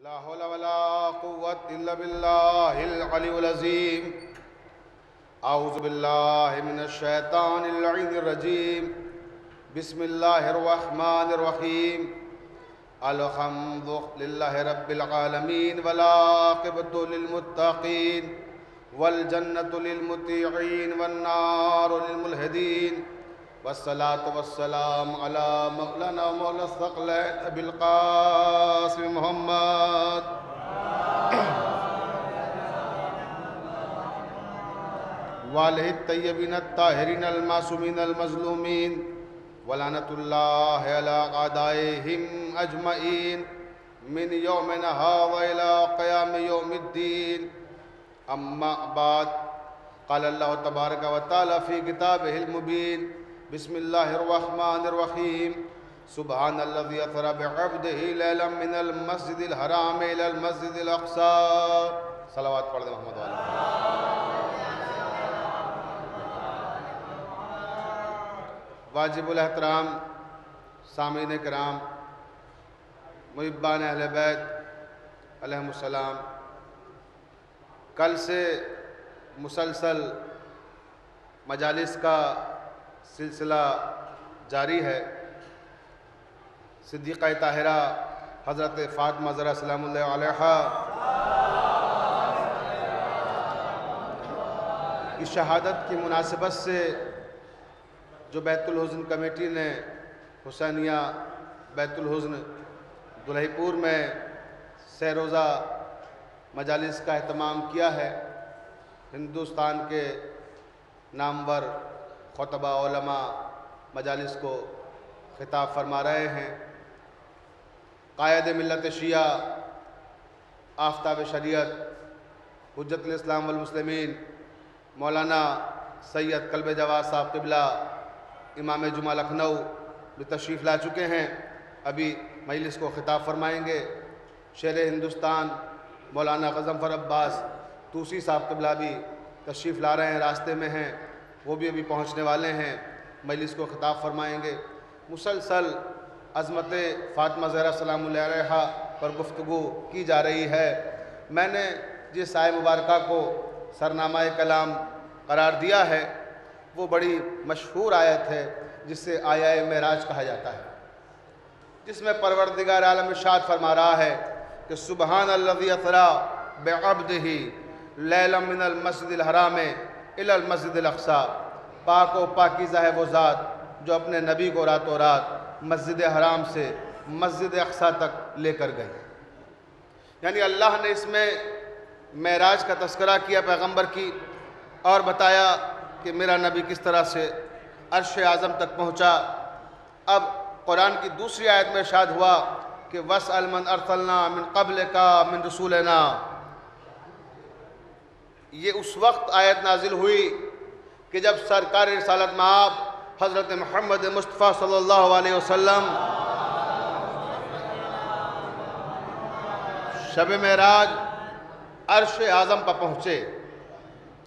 لا حول ولا قوة إلا بالله العلي العظيم. أعوذ بالله من الشيطان اللعين الرجيم. بسم الله الرحمن الرحيم. الحمد لله رب العالمين والعاقبة للمتقين والجنة للمطيعين والنار للملحدين والصلاة والسلام على مولانا مولا الثقلين أبي القاسم محمد وآلہ الطیبین الطاہرین المعصومین المظلومین ولعنۃ اللہ علی اعدائہم اجمعین من یومنا ھذا الی قیام یوم الدین. اما بعد، قال اللہ تبارک و تعالی فی کتابہ المبین. بسم اللہ الرحمن الرحیم. سبحان الذی اسری بعبدہ لیلا من المسجد الحرام الی المسجد الاقصی. صلوات پڑھ دیں محمد والا. واجب الاحترام سامعین کرام، محبان اہل بیت علیہم السلام، کل سے مسلسل مجالس کا سلسلہ جاری ہے. صدیقہ طاہرہ حضرت فاطمہ زہرا سلام اللہ علیہا کی شہادت کی مناسبت سے جو بیت الحزن کمیٹی نے حسینیہ بیت الحزن دلہی پور میں سہ روزہ مجالس کا اہتمام کیا ہے، ہندوستان کے نامور خطبہ علماء مجالس کو خطاب فرما رہے ہیں. قائد ملت شیعہ، آفتاب شریعت، حجت الاسلام والمسلمین مولانا سید قلب جواد صاحب قبلہ امام جمعہ لکھنؤ بھی تشریف لا چکے ہیں. ابھی مجلس کو خطاب فرمائیں گے. شیر ہندوستان مولانا غضنفر عباس توسی صاحب قبلہ بھی تشریف لا رہے ہیں، راستے میں ہیں، وہ بھی ابھی پہنچنے والے ہیں، مجلس کو خطاب فرمائیں گے. مسلسل عظمت فاطمہ زہرا سلام اللہ علیہا پر گفتگو کی جا رہی ہے. میں نے جس آیہ مبارکہ کو سرنامہ کلام قرار دیا ہے وہ بڑی مشہور آیت ہے جس سے آیہ معراج کہا جاتا ہے، جس میں پروردگار عالم ارشاد فرما رہا ہے کہ سبحان الذی اسری بعبدہ لیلا من المسجد الحرام الی المسجد الاقصی. پاک و پاکیزہ ہے وہ ذات جو اپنے نبی کو راتوں رات مسجد حرام سے مسجد اقصی تک لے کر گئی. یعنی اللہ نے اس میں معراج کا تذکرہ کیا پیغمبر کی، اور بتایا کہ میرا نبی کس طرح سے عرش اعظم تک پہنچا. اب قرآن کی دوسری آیت میں ارشاد ہوا کہ وَاسْأَلْ مَنْ أَرْسَلْنَا مِنْ قَبْلِكَ مِنْ رُسُولِنَا. یہ اس وقت آیت نازل ہوئی کہ جب سرکار رسالت مآب حضرت محمد مصطفیٰ صلی اللہ علیہ وسلم شب معراج عرش اعظم پر پہنچے.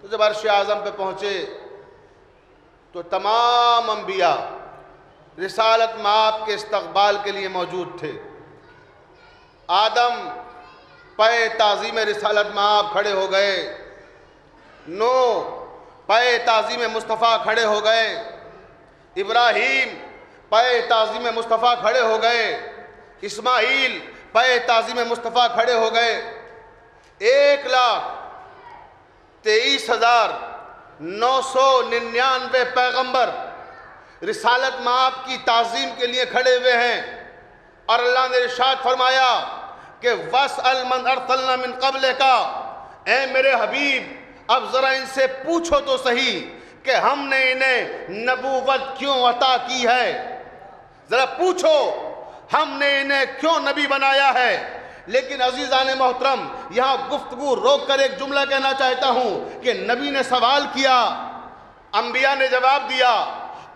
تو جب عرش اعظم پہ پہنچے تو تمام انبیاء رسالت مآب کے استقبال کے لیے موجود تھے. آدم پے تعظیم رسالت مآب کھڑے ہو گئے، نوح پے تعظیم مصطفیٰ کھڑے ہو گئے، ابراہیم پے تعظیم مصطفیٰ کھڑے ہو گئے، اسماعیل پے تعظیم مصطفیٰ کھڑے ہو گئے. 1,23,999 پیغمبر رسالت مآب کی تعظیم کے لیے کھڑے ہوئے ہیں. اور اللہ نے ارشاد فرمایا کہ وَاسْأَلْ مَنْ أَرْسَلْنَا مِنْ قَبْلِكَ. اے میرے حبیب، اب ذرا ان سے پوچھو تو صحیح کہ ہم نے انہیں نبوت کیوں عطا کی ہے. ذرا پوچھو ہم نے انہیں کیوں نبی بنایا ہے. لیکن عزیزان محترم، یہاں گفتگو روک کر ایک جملہ کہنا چاہتا ہوں کہ نبی نے سوال کیا، انبیاء نے جواب دیا،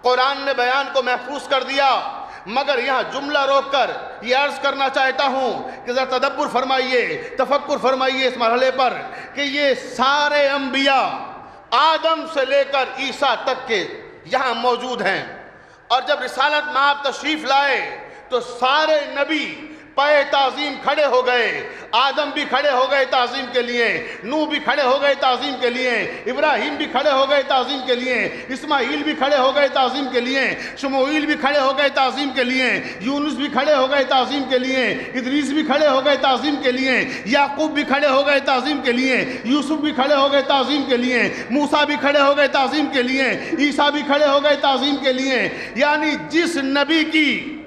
قرآن نے بیان کو محفوظ کر دیا. مگر یہاں جملہ روک کر یہ عرض کرنا چاہتا ہوں کہ ذرا تدبر فرمائیے، تفکر فرمائیے اس مرحلے پر کہ یہ سارے انبیاء آدم سے لے کر عیسیٰ تک کے یہاں موجود ہیں. اور جب رسالت مآب تشریف لائے تو سارے نبی پائے تعظیم کھڑے ہو گئے، آدم بھی کھڑے ہو گئے تعظیم کے لیے، نوح بھی کھڑے ہو گئے تعظیم کے لیے، ابراہیم بھی کھڑے ہو گئے تعظیم کے لیے، اسماعیل بھی کھڑے ہو گئے تعظیم کے لیے، شموئیل بھی کھڑے ہو گئے تعظیم کے لیے، یونس بھی کھڑے ہو گئے تعظیم کے لیے، ادریس بھی کھڑے ہو گئے تعظیم کے لیے، یعقوب بھی کھڑے ہو گئے تعظیم کے لیے، یوسف بھی کھڑے ہو گئے تعظیم کے لیے، موسیٰ بھی کھڑے ہو گئے تعظیم کے لیے، عیسیٰ بھی کھڑے ہو گئے تعظیم کے لیے۔ یعنی جس نبی کی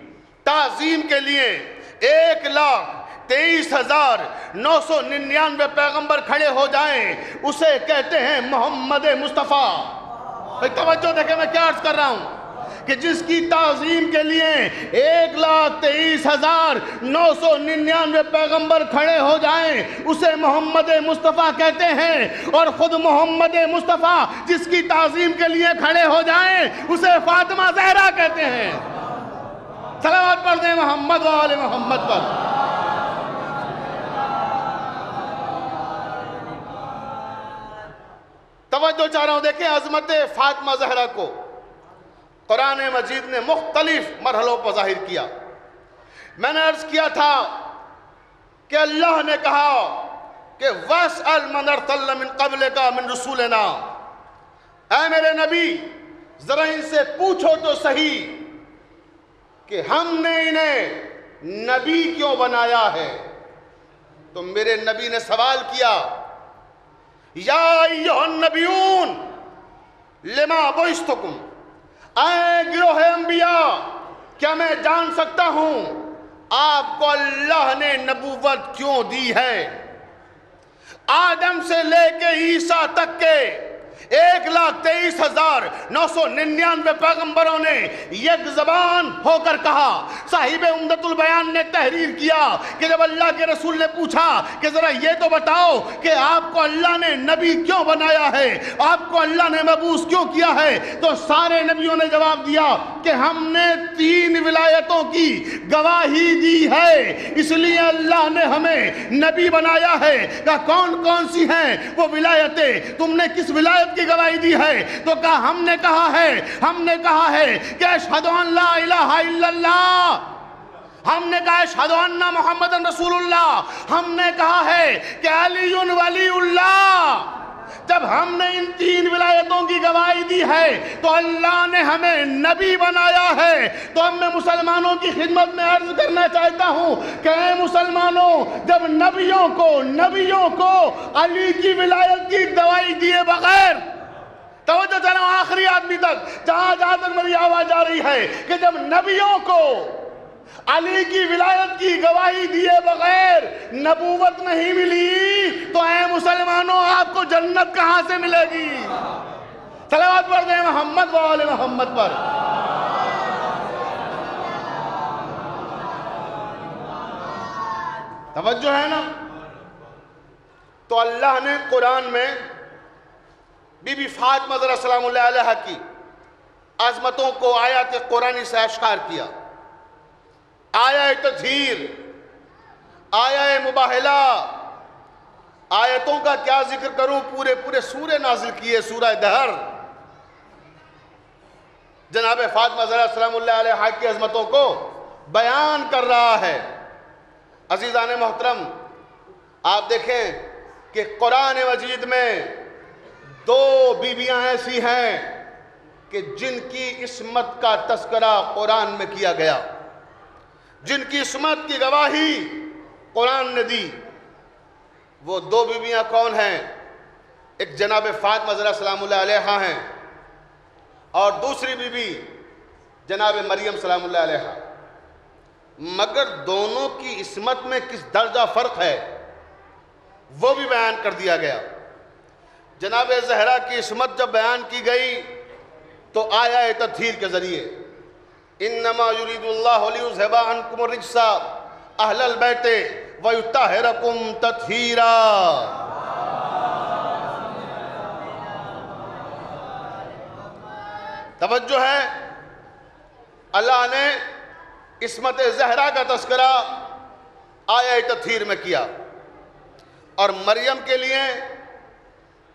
تعظیم کے لیے 1,23,999 پیغمبر کھڑے ہو جائیں اسے کہتے ہیں محمد مصطفیٰ۔ توجہ دیکھیں میں کیا عرض کر رہا ہوں کہ جس کی تعظیم کے لیے 1,23,999 پیغمبر کھڑے ہو جائیں اسے محمد مصطفیٰ کہتے ہیں، اور خود محمد مصطفیٰ جس کی تعظیم کے لیے کھڑے ہو جائیں اسے فاطمہ زہرا کہتے ہیں۔ صلوات پڑھ دیں محمد و آل محمد پر۔ توجہ چاہ رہا ہوں، دیکھیں عظمت فاطمہ زہرا کو قرآن مجید نے مختلف مرحلوں پر ظاہر کیا۔ میں نے عرض کیا تھا کہ اللہ نے کہا کہ وَاسْأَلْ مَنْ أَرْسَلْنَا مِنْ قَبْلِكَ مِنْ رُسُولِنَا، اے میرے نبی ذرا ان سے پوچھو تو صحیح کہ ہم نے انہیں نبی کیوں بنایا ہے۔ تو میرے نبی نے سوال کیا، یا ایھا النبیون لما بعثتکم، اے گروہ انبیاء کیا میں جان سکتا ہوں آپ کو اللہ نے نبوت کیوں دی ہے؟ آدم سے لے کے عیسیٰ تک کے 1,23,999 پیغمبروں نے یک زبان ہو کر کہا۔ صاحب عمدۃ البیان نے تحریر کیا کہ جب اللہ کے رسول نے پوچھا کہ ذرا یہ تو بتاؤ کہ آپ کو اللہ نے نبی کیوں بنایا ہے، آپ کو اللہ نے مبعوث کیوں کیا ہے، تو سارے نبیوں نے جواب دیا کہ ہم نے 3 ولایتوں کی گواہی دی ہے، اس لیے اللہ نے ہمیں نبی بنایا ہے۔ کہ کون کون سی ہیں وہ ولایتیں، تم نے کس ولایت کی گواہی دی ہے؟ تو کہا ہم نے کہا ہے کہ اشہد ان لا الہ الا اللہ، ہم نے کہا اشہد ان محمد رسول اللہ، ہم نے کہا ہے کہ علی ولی اللہ۔ جب ہم نے ان 3 ولایتوں کی گواہی دی ہے تو اللہ نے ہمیں نبی بنایا ہے۔ تو اب میں مسلمانوں کی خدمت میں عرض کرنا چاہتا ہوں کہ اے مسلمانوں، جب نبیوں کو علی کی ولایت کی گواہی دیے بغیر، توجہ چاہتا ہوں آخری آدمی تک، جہاں تک میری آواز آ رہی ہے، کہ جب نبیوں کو علی کی ولایت کی گواہی دیے بغیر نبوت نہیں ملی تو اے مسلمانوں آپ کو جنت کہاں سے ملے گی؟ صلوات پڑھ دیں محمد و آل محمد پر۔ توجہ ہے نا؟ تو اللہ نے قرآن میں بی بی فاطمہ زہرا سلام اللہ علیہ کی عظمتوں کو آیات قرآنی سے اشعار کیا۔ آیہ تطہیر، آیہ مباہلہ، آیتوں کا کیا ذکر کروں، پورے سورے نازل کیے، سورہ دہر جناب فاطمہ زہرا سلام اللہ علیہ کی عظمتوں کو بیان کر رہا ہے۔ عزیزان محترم، آپ دیکھیں کہ قرآن مجید میں 2 بیویاں ایسی ہیں کہ جن کی عصمت کا تذکرہ قرآن میں کیا گیا، جن کی عصمت کی گواہی قرآن نے دی۔ وہ 2 بیویاں کون ہیں؟ ایک جناب فاطمہ زہرا سلام اللہ علیہ ہیں، اور دوسری بیوی جناب مریم سلام اللہ علیہ۔ مگر دونوں کی عصمت میں کس درجہ فرق ہے وہ بھی بیان کر دیا گیا۔ جناب زہرا کی عصمت جب بیان کی گئی تو آیہ تطہیر کے ذریعے انما یرید اللہ لیذھب عنکم الرجس اہل البیت ویطہرکم تطہیرا۔ توجہ ہے، اللہ نے عصمت زہرا کا تذکرہ آیہ تطہیر میں کیا، اور مریم کے لیے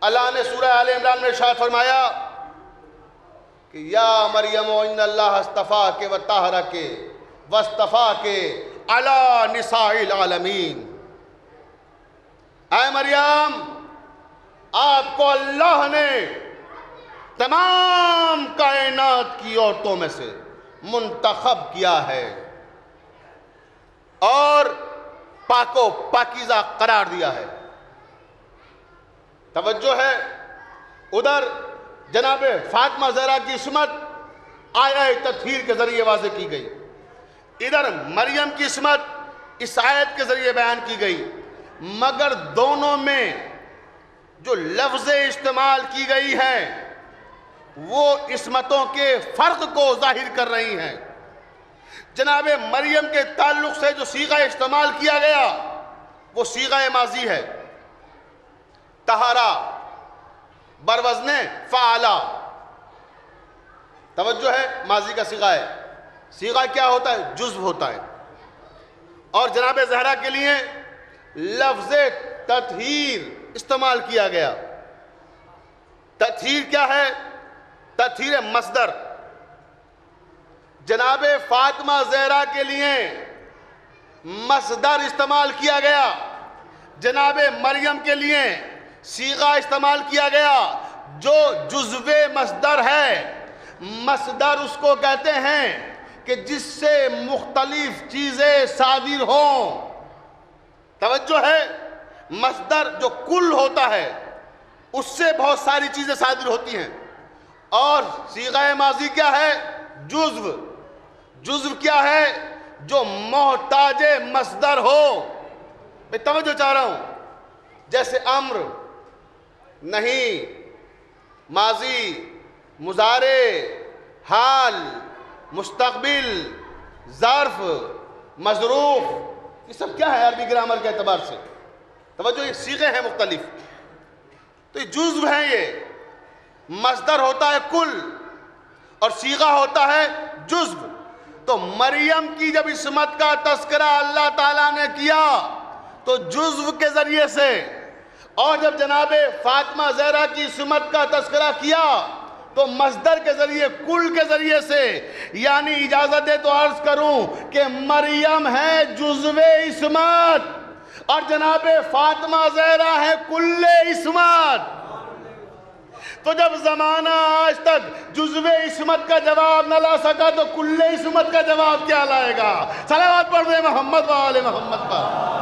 اللہ نے سورہ آل عمران میں ارشاد فرمایا کہ یا مریم ان اللہ اصطفاک و طہرک واصطفاک علی نساء العالمین، اے مریم آپ کو اللہ نے تمام کائنات کی عورتوں میں سے منتخب کیا ہے اور پاک و پاکیزہ قرار دیا ہے۔ توجہ ہے، ادھر جناب فاطمہ زہرا کی عصمت آیہ تطہیر کے ذریعے واضح کی گئی، ادھر مریم کی عصمت اس آیت کے ذریعے بیان کی گئی، مگر دونوں میں جو لفظیں استعمال کی گئی ہیں وہ عصمتوں کے فرق کو ظاہر کر رہی ہیں۔ جناب مریم کے تعلق سے جو صیغہ استعمال کیا گیا وہ صیغہ ماضی ہے، طہارا بروزن فعلا، توجہ ہے، ماضی کا صیغہ ہے۔ صیغہ کیا ہوتا ہے؟ جزو ہوتا ہے۔ اور جناب زہرا کے لیے لفظ تطہیر استعمال کیا گیا۔ تطہیر کیا ہے؟ تطہیر مصدر۔ جناب فاطمہ زہرا کے لیے مصدر استعمال کیا گیا، جناب مریم کے لیے صیغہ استعمال کیا گیا جو جزو مصدر ہے۔ مصدر اس کو کہتے ہیں کہ جس سے مختلف چیزیں صادر ہوں، توجہ ہے، مصدر جو کل ہوتا ہے اس سے بہت ساری چیزیں صادر ہوتی ہیں، اور صیغہ ماضی کیا ہے؟ جزو۔ جزو کیا ہے؟ جو محتاج مصدر ہو۔ میں توجہ چاہ رہا ہوں، جیسے امر، نہیں، ماضی، مضارع، حال، مستقبل، ظرف، مظروف، یہ سب کیا ہے عربی گرامر کے اعتبار سے؟ توجہ، یہ صیغے ہیں مختلف، تو یہ جزو ہیں۔ یہ مصدر ہوتا ہے کل اور صیغہ ہوتا ہے جزو۔ تو مریم کی جب عصمت کا تذکرہ اللہ تعالیٰ نے کیا تو جزو کے ذریعے سے، اور جب جناب فاطمہ زہرا کی عصمت کا تذکرہ کیا تو مصدر کے ذریعے، کل کے ذریعے سے، یعنی اجازت دے تو عرض کروں کہ مریم ہے جزو عصمت اور جناب فاطمہ زہرا ہے کل عصمت۔ تو جب زمانہ آج تک جزو عصمت کا جواب نہ لا سکا تو کل عصمت کا جواب کیا لائے گا؟ صلوات پڑھ دیں محمد و آل محمد پر۔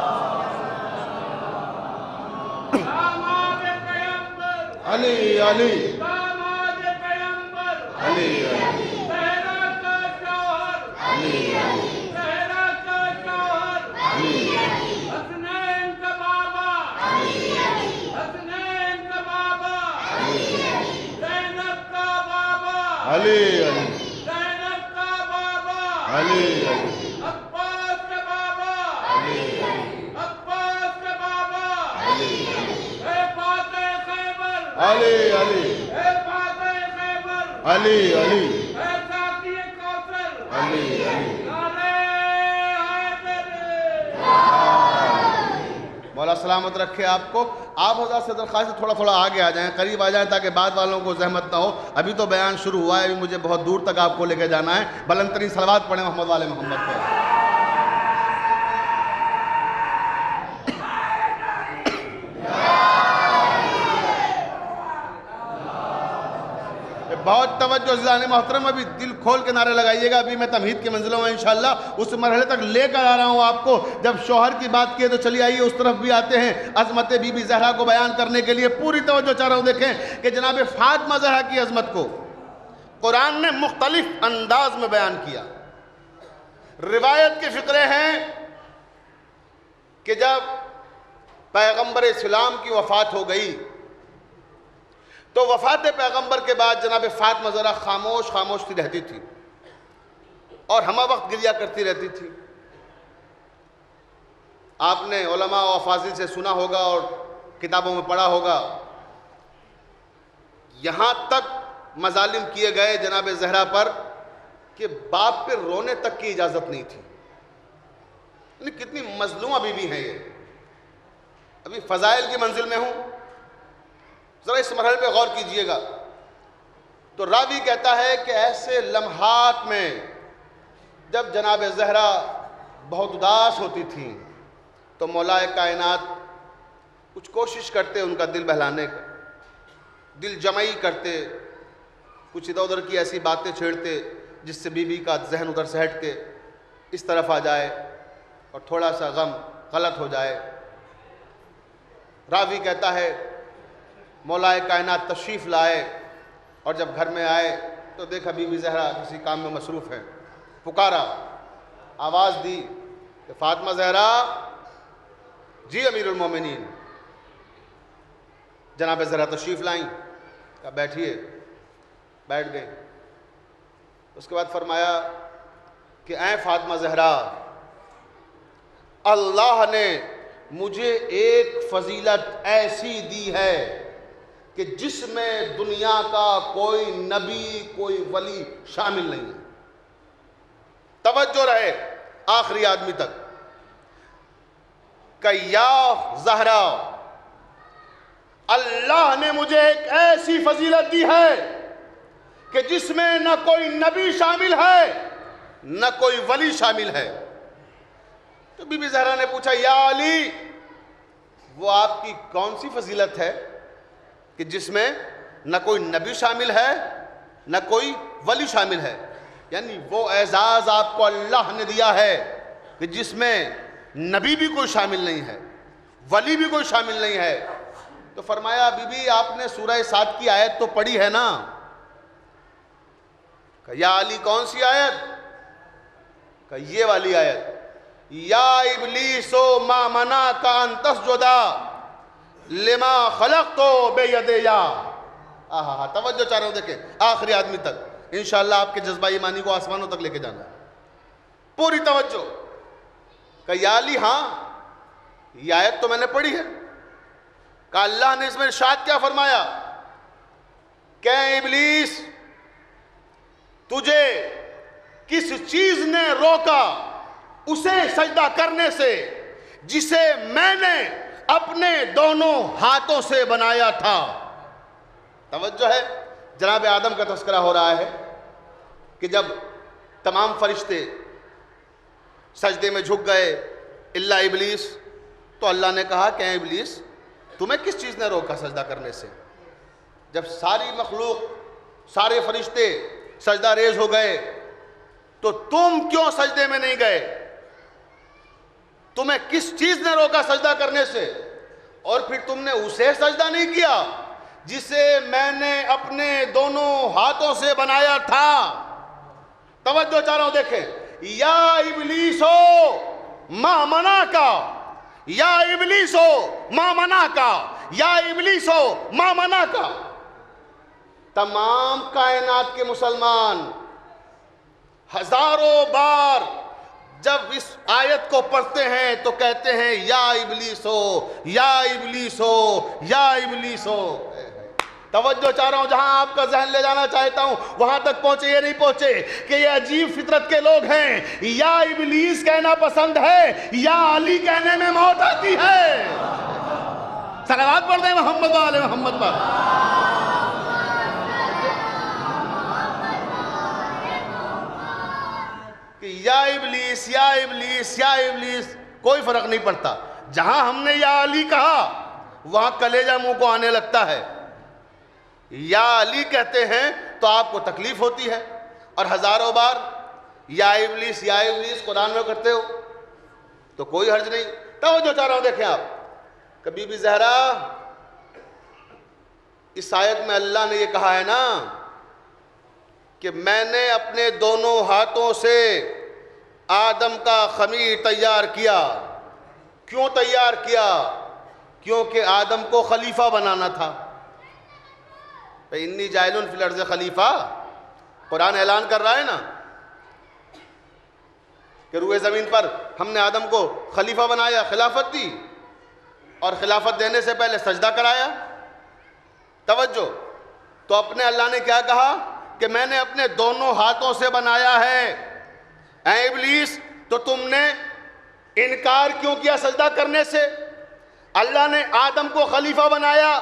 علی علی علی علی زینب کا بابا، علی عباس کا بابا، عباس کا بابا، اے فاتح خیبر، علی علی اے فاتح خیبر، علی علی اے ساقی کوثر، علی نعرہ حیدر۔ مولا سلامت رکھے آپ کو۔ آپ حضرات سے درخواست تھوڑا آگے آ جائیں، قریب آ جائیں تاکہ بعد والوں کو زحمت نہ ہو۔ ابھی تو بیان شروع ہوا ہے، ابھی مجھے بہت دور تک آپ کو لے کے جانا ہے۔ بلند ترین صلوات پڑھیں محمد والے محمد پر۔ بہت توجہ عزیزان محترم، ابھی دل کھول کے نعرے لگائیے گا۔ ابھی میں تمہید کی منزلوں میں انشاءاللہ اس مرحلے تک لے کر آ رہا ہوں آپ کو۔ جب شوہر کی بات کیے تو چلیے آئیے اس طرف بھی آتے ہیں، عظمت بی بی زہرا کو بیان کرنے کے لیے پوری توجہ چاہ رہا ہوں۔ دیکھیں کہ جناب فاطمہ زہرا کی عظمت کو قرآن نے مختلف انداز میں بیان کیا۔ روایت کے فقرے ہیں کہ جب پیغمبر اسلام کی وفات ہو گئی تو وفات پیغمبر کے بعد جناب فاطمہ زہرا خاموش سی رہتی تھی اور ہمہ وقت گریہ کرتی رہتی تھی۔ آپ نے علماء و افاضل سے سنا ہوگا اور کتابوں میں پڑھا ہوگا، یہاں تک مظالم کیے گئے جناب زہرا پر کہ باپ پہ رونے تک کی اجازت نہیں تھی۔ یعنی کتنی مظلومہ بی بی ہیں یہ۔ ابھی فضائل کی منزل میں ہوں، ذرا اس مرحلے پہ غور کیجئے گا تو راوی کہتا ہے کہ ایسے لمحات میں جب جناب زہرا بہت اداس ہوتی تھیں تو مولا کائنات کچھ کوشش کرتے ان کا دل بہلانے کا، دل جمعی کرتے، کچھ ادھر ادھر کی ایسی باتیں چھیڑتے جس سے بی بی کا ذہن ادھر سے ہٹ کے اس طرف آ جائے اور تھوڑا سا غم غلط ہو جائے۔ راوی کہتا ہے مولا کائنات تشریف لائے اور جب گھر میں آئے تو دیکھا بی بی زہرا کسی کام میں مصروف ہے، پکارا، آواز دی کہ فاطمہ زہرا، جی امیر المومنین۔ جناب زہرا تشریف لائیں، کہا بیٹھیے، بیٹھ گئے۔ اس کے بعد فرمایا کہ اے فاطمہ زہرا، اللہ نے مجھے ایک فضیلت ایسی دی ہے کہ جس میں دنیا کا کوئی نبی کوئی ولی شامل نہیں ہے۔ توجہ رہے آخری آدمی تک کہ یا زہرا، اللہ نے مجھے ایک ایسی فضیلت دی ہے کہ جس میں نہ کوئی نبی شامل ہے نہ کوئی ولی شامل ہے۔ تو بی بی زہرا نے پوچھا یا علی، وہ آپ کی کون سی فضیلت ہے کہ جس میں نہ کوئی نبی شامل ہے نہ کوئی ولی شامل ہے؟ یعنی وہ اعزاز آپ کو اللہ نے دیا ہے کہ جس میں نبی بھی کوئی شامل نہیں ہے، ولی بھی کوئی شامل نہیں ہے۔ تو فرمایا بی بی آپ نے سورہ صاد کی آیت تو پڑھی ہے نا؟ کہ یا علی کون سی آیت؟ کہ یہ والی آیت، یا ابلیس ما منعک ان تسجد لما خلقت بیدیا۔ توجہ چاہ رہا ہوں، دیکھیں آخری آدمی تک، انشاءاللہ آپ کے جذبہ ایمانی کو آسمانوں تک لے کے جانا ہے، پوری توجہ۔ کہ یا علی ہاں یہ آیت تو میں نے پڑھی ہے۔ کہ اللہ نے اس میں ارشاد کیا فرمایا کہ ابلیس تجھے کس چیز نے روکا اسے سجدہ کرنے سے جسے میں نے اپنے دونوں ہاتھوں سے بنایا تھا۔ توجہ ہے، جناب آدم کا تذکرہ ہو رہا ہے کہ جب تمام فرشتے سجدے میں جھک گئے الا ابلیس، تو اللہ نے کہا کہ اے ابلیس تمہیں کس چیز نے روکا سجدہ کرنے سے؟ جب ساری مخلوق سارے فرشتے سجدہ ریز ہو گئے تو تم کیوں سجدے میں نہیں گئے؟ تمہیں کس چیز نے روکا سجدہ کرنے سے؟ اور پھر تم نے اسے سجدہ نہیں کیا جسے میں نے اپنے دونوں ہاتھوں سے بنایا تھا۔ توجہ چاہ رہا ہوں، دیکھیں، یا ابلیسو ما منعکا، یا ابلیسو ما منعکا، یا ابلیسو ما منعکا۔ تمام کائنات کے مسلمان ہزاروں بار جب اس آیت کو پڑھتے ہیں تو کہتے ہیں یا ابلیسو، یا ابلیسو، یا ابلیسو۔ توجہ چاہ رہا ہوں، جہاں آپ کا ذہن لے جانا چاہتا ہوں وہاں تک پہنچے، یہ نہیں پہنچے کہ یہ عجیب فطرت کے لوگ ہیں، یا ابلیس کہنا پسند ہے، یا علی کہنے میں موت آتی ہے۔ صلوات پڑھ دیں محمد و آل محمد پر۔ کہ یا ابلیس، یا ابلیس، یا ابلیس، کوئی فرق نہیں پڑتا۔ جہاں ہم نے یا علی کہا وہاں کلیجہ منہ کو آنے لگتا ہے، یا علی کہتے ہیں تو آپ کو تکلیف ہوتی ہے، اور ہزاروں بار یا ابلیس، یا ابلیس قرآن میں کرتے ہو تو کوئی حرج نہیں۔ توجہ چاہ رہا ہوں، دیکھیں آپ، کہ بی بی زہرا اس آیت میں اللہ نے یہ کہا ہے نا کہ میں نے اپنے دونوں ہاتھوں سے آدم کا خمیر تیار کیا۔ کیوں تیار کیا؟ کیونکہ آدم کو خلیفہ بنانا تھا۔ انی جاعل فی الارض خلیفہ، قرآن اعلان کر رہا ہے نا کہ روئے زمین پر ہم نے آدم کو خلیفہ بنایا، خلافت دی، اور خلافت دینے سے پہلے سجدہ کرایا۔ توجہ، تو اپنے اللہ نے کیا کہا کہ میں نے اپنے دونوں ہاتھوں سے بنایا ہے۔ اے ابلیس، تو تم نے انکار کیوں کیا سجدہ کرنے سے؟ اللہ نے آدم کو خلیفہ بنایا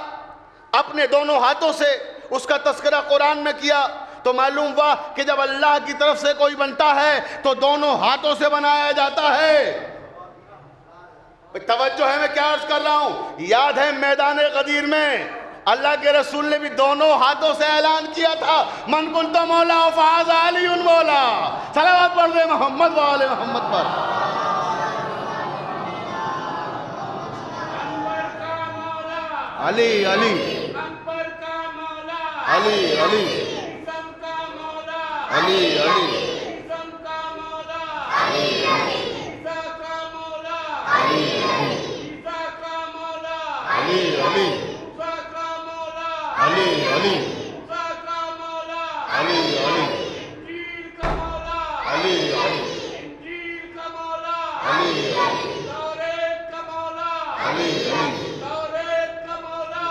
اپنے دونوں ہاتھوں سے، اس کا تذکرہ قرآن میں کیا، تو معلوم ہوا کہ جب اللہ کی طرف سے کوئی بنتا ہے تو دونوں ہاتھوں سے بنایا جاتا ہے۔ توجہ ہے میں کیا عرض کر رہا ہوں؟ یاد ہے میدان غدیر میں اللہ کے رسول نے بھی دونوں ہاتھوں سے اعلان کیا تھا، من کنت مولا فہذا علی مولا۔ صلوات پڑھ دے محمد و آل محمد پر۔ انور کا مولا، علی علی اکبر کا مولا، علی علی عیسم کا مولا، علی علی عیسم کا مولا، عیسیٰ کا مولا، عیسیٰ کا مولا، علی علی موسیٰ کا مولا، علی علی موسیٰ کا مولا، علی علی انجیل کا مولا، علی علی انجیل کا مولا، علی توریت کا مولا، علی علی توریت کا مولا،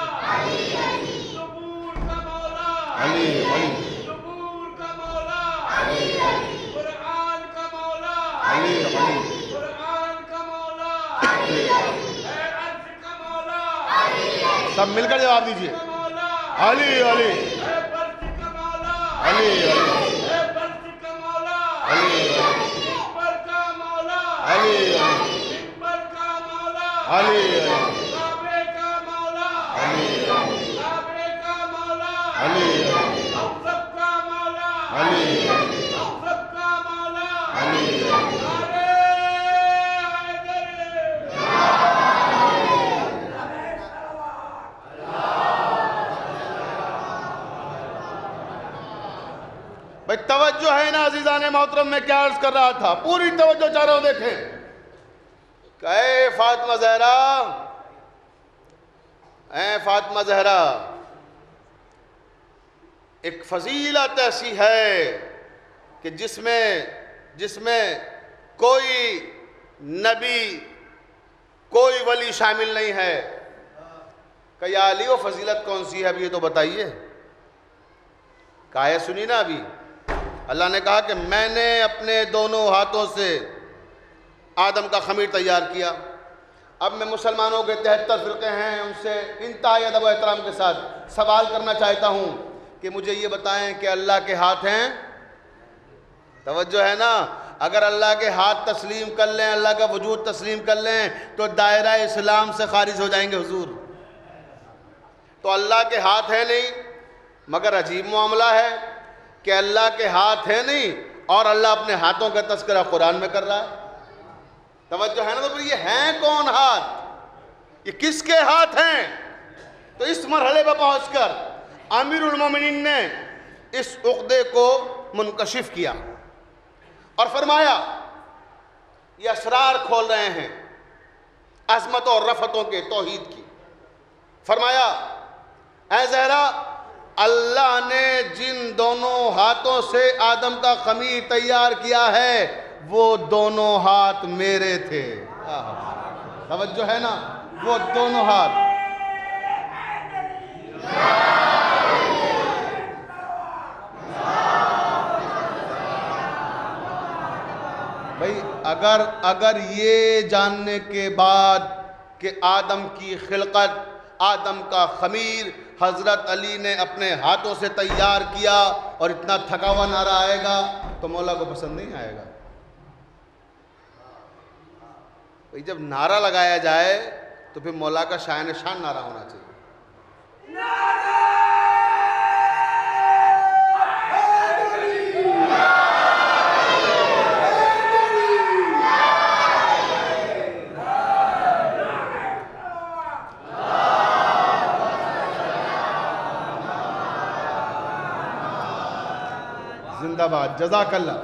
زبور کا مولا، علی علی زبور کا مولا، قرآن کا مولا، علی علی قرآن کا مولا، اے عرش کا مولا، سب مل کر جواب دیجئے۔ کا مولا، علی علی اے برج کا مولا، علی علی اے برج کا مولا، علی منبر کا مولا، علی علی منبر کا مولا، علی علی کعبے کا مولا، علی کعبے کا مولا، علی ہم سب کا مولا، علی ہم سب کا مولا، علی نعرے حیدر۔ بھئی توجہ ہے نا عزیزان محترم، میں کیا عرض کر رہا تھا؟ پوری توجہ چاہ رہا ہوں، دیکھیں کہ اے فاطمہ زہرا، اے فاطمہ زہرا، ایک فضیلت ایسی ہے کہ جس میں کوئی نبی کوئی ولی شامل نہیں ہے۔ کہ یا علی وہ فضیلت کون سی ہے اب یہ تو بتائیے؟ کہا سنی نا ابھی اللہ نے کہا کہ میں نے اپنے دونوں ہاتھوں سے آدم کا خمیر تیار کیا۔ اب میں مسلمانوں کے 73 فرقے ہیں ان سے انتہائی ادب و احترام کے ساتھ سوال کرنا چاہتا ہوں کہ مجھے یہ بتائیں کہ اللہ کے ہاتھ ہیں؟ توجہ ہے نا؟ اگر اللہ کے ہاتھ تسلیم کر لیں، اللہ کا وجود تسلیم کر لیں تو دائرہ اسلام سے خارج ہو جائیں گے حضور۔ تو اللہ کے ہاتھ ہے نہیں، مگر عجیب معاملہ ہے کہ اللہ کے ہاتھ ہے نہیں اور اللہ اپنے ہاتھوں کا تذکرہ قرآن میں کر رہا ہے۔ توجہ ہے نا؟ تو پھر یہ ہیں کون ہاتھ؟ یہ کس کے ہاتھ ہیں؟ تو اس مرحلے پر پہنچ کر امیر المومنین نے اس عقدے کو منکشف کیا اور فرمایا، یہ اسرار کھول رہے ہیں عظمت اور رفتوں کے توحید کی۔ فرمایا، اے زہرا، اللہ نے جن دونوں ہاتھوں سے آدم کا خمیر تیار کیا ہے وہ دونوں ہاتھ میرے تھے۔ توجہ ہے نا؟ وہ دونوں ہاتھ۔ بھئی اگر یہ جاننے کے بعد کہ آدم کی خلقت، آدم کا خمیر حضرت علی نے اپنے ہاتھوں سے تیار کیا اور اتنا تھکا ہوا نعرہ آئے گا تو مولا کو پسند نہیں آئے گا۔ بھئی جب نعرہ لگایا جائے تو پھر مولا کا شان شان نعرہ ہونا چاہیے۔ زندہ باد، جزاک اللہ۔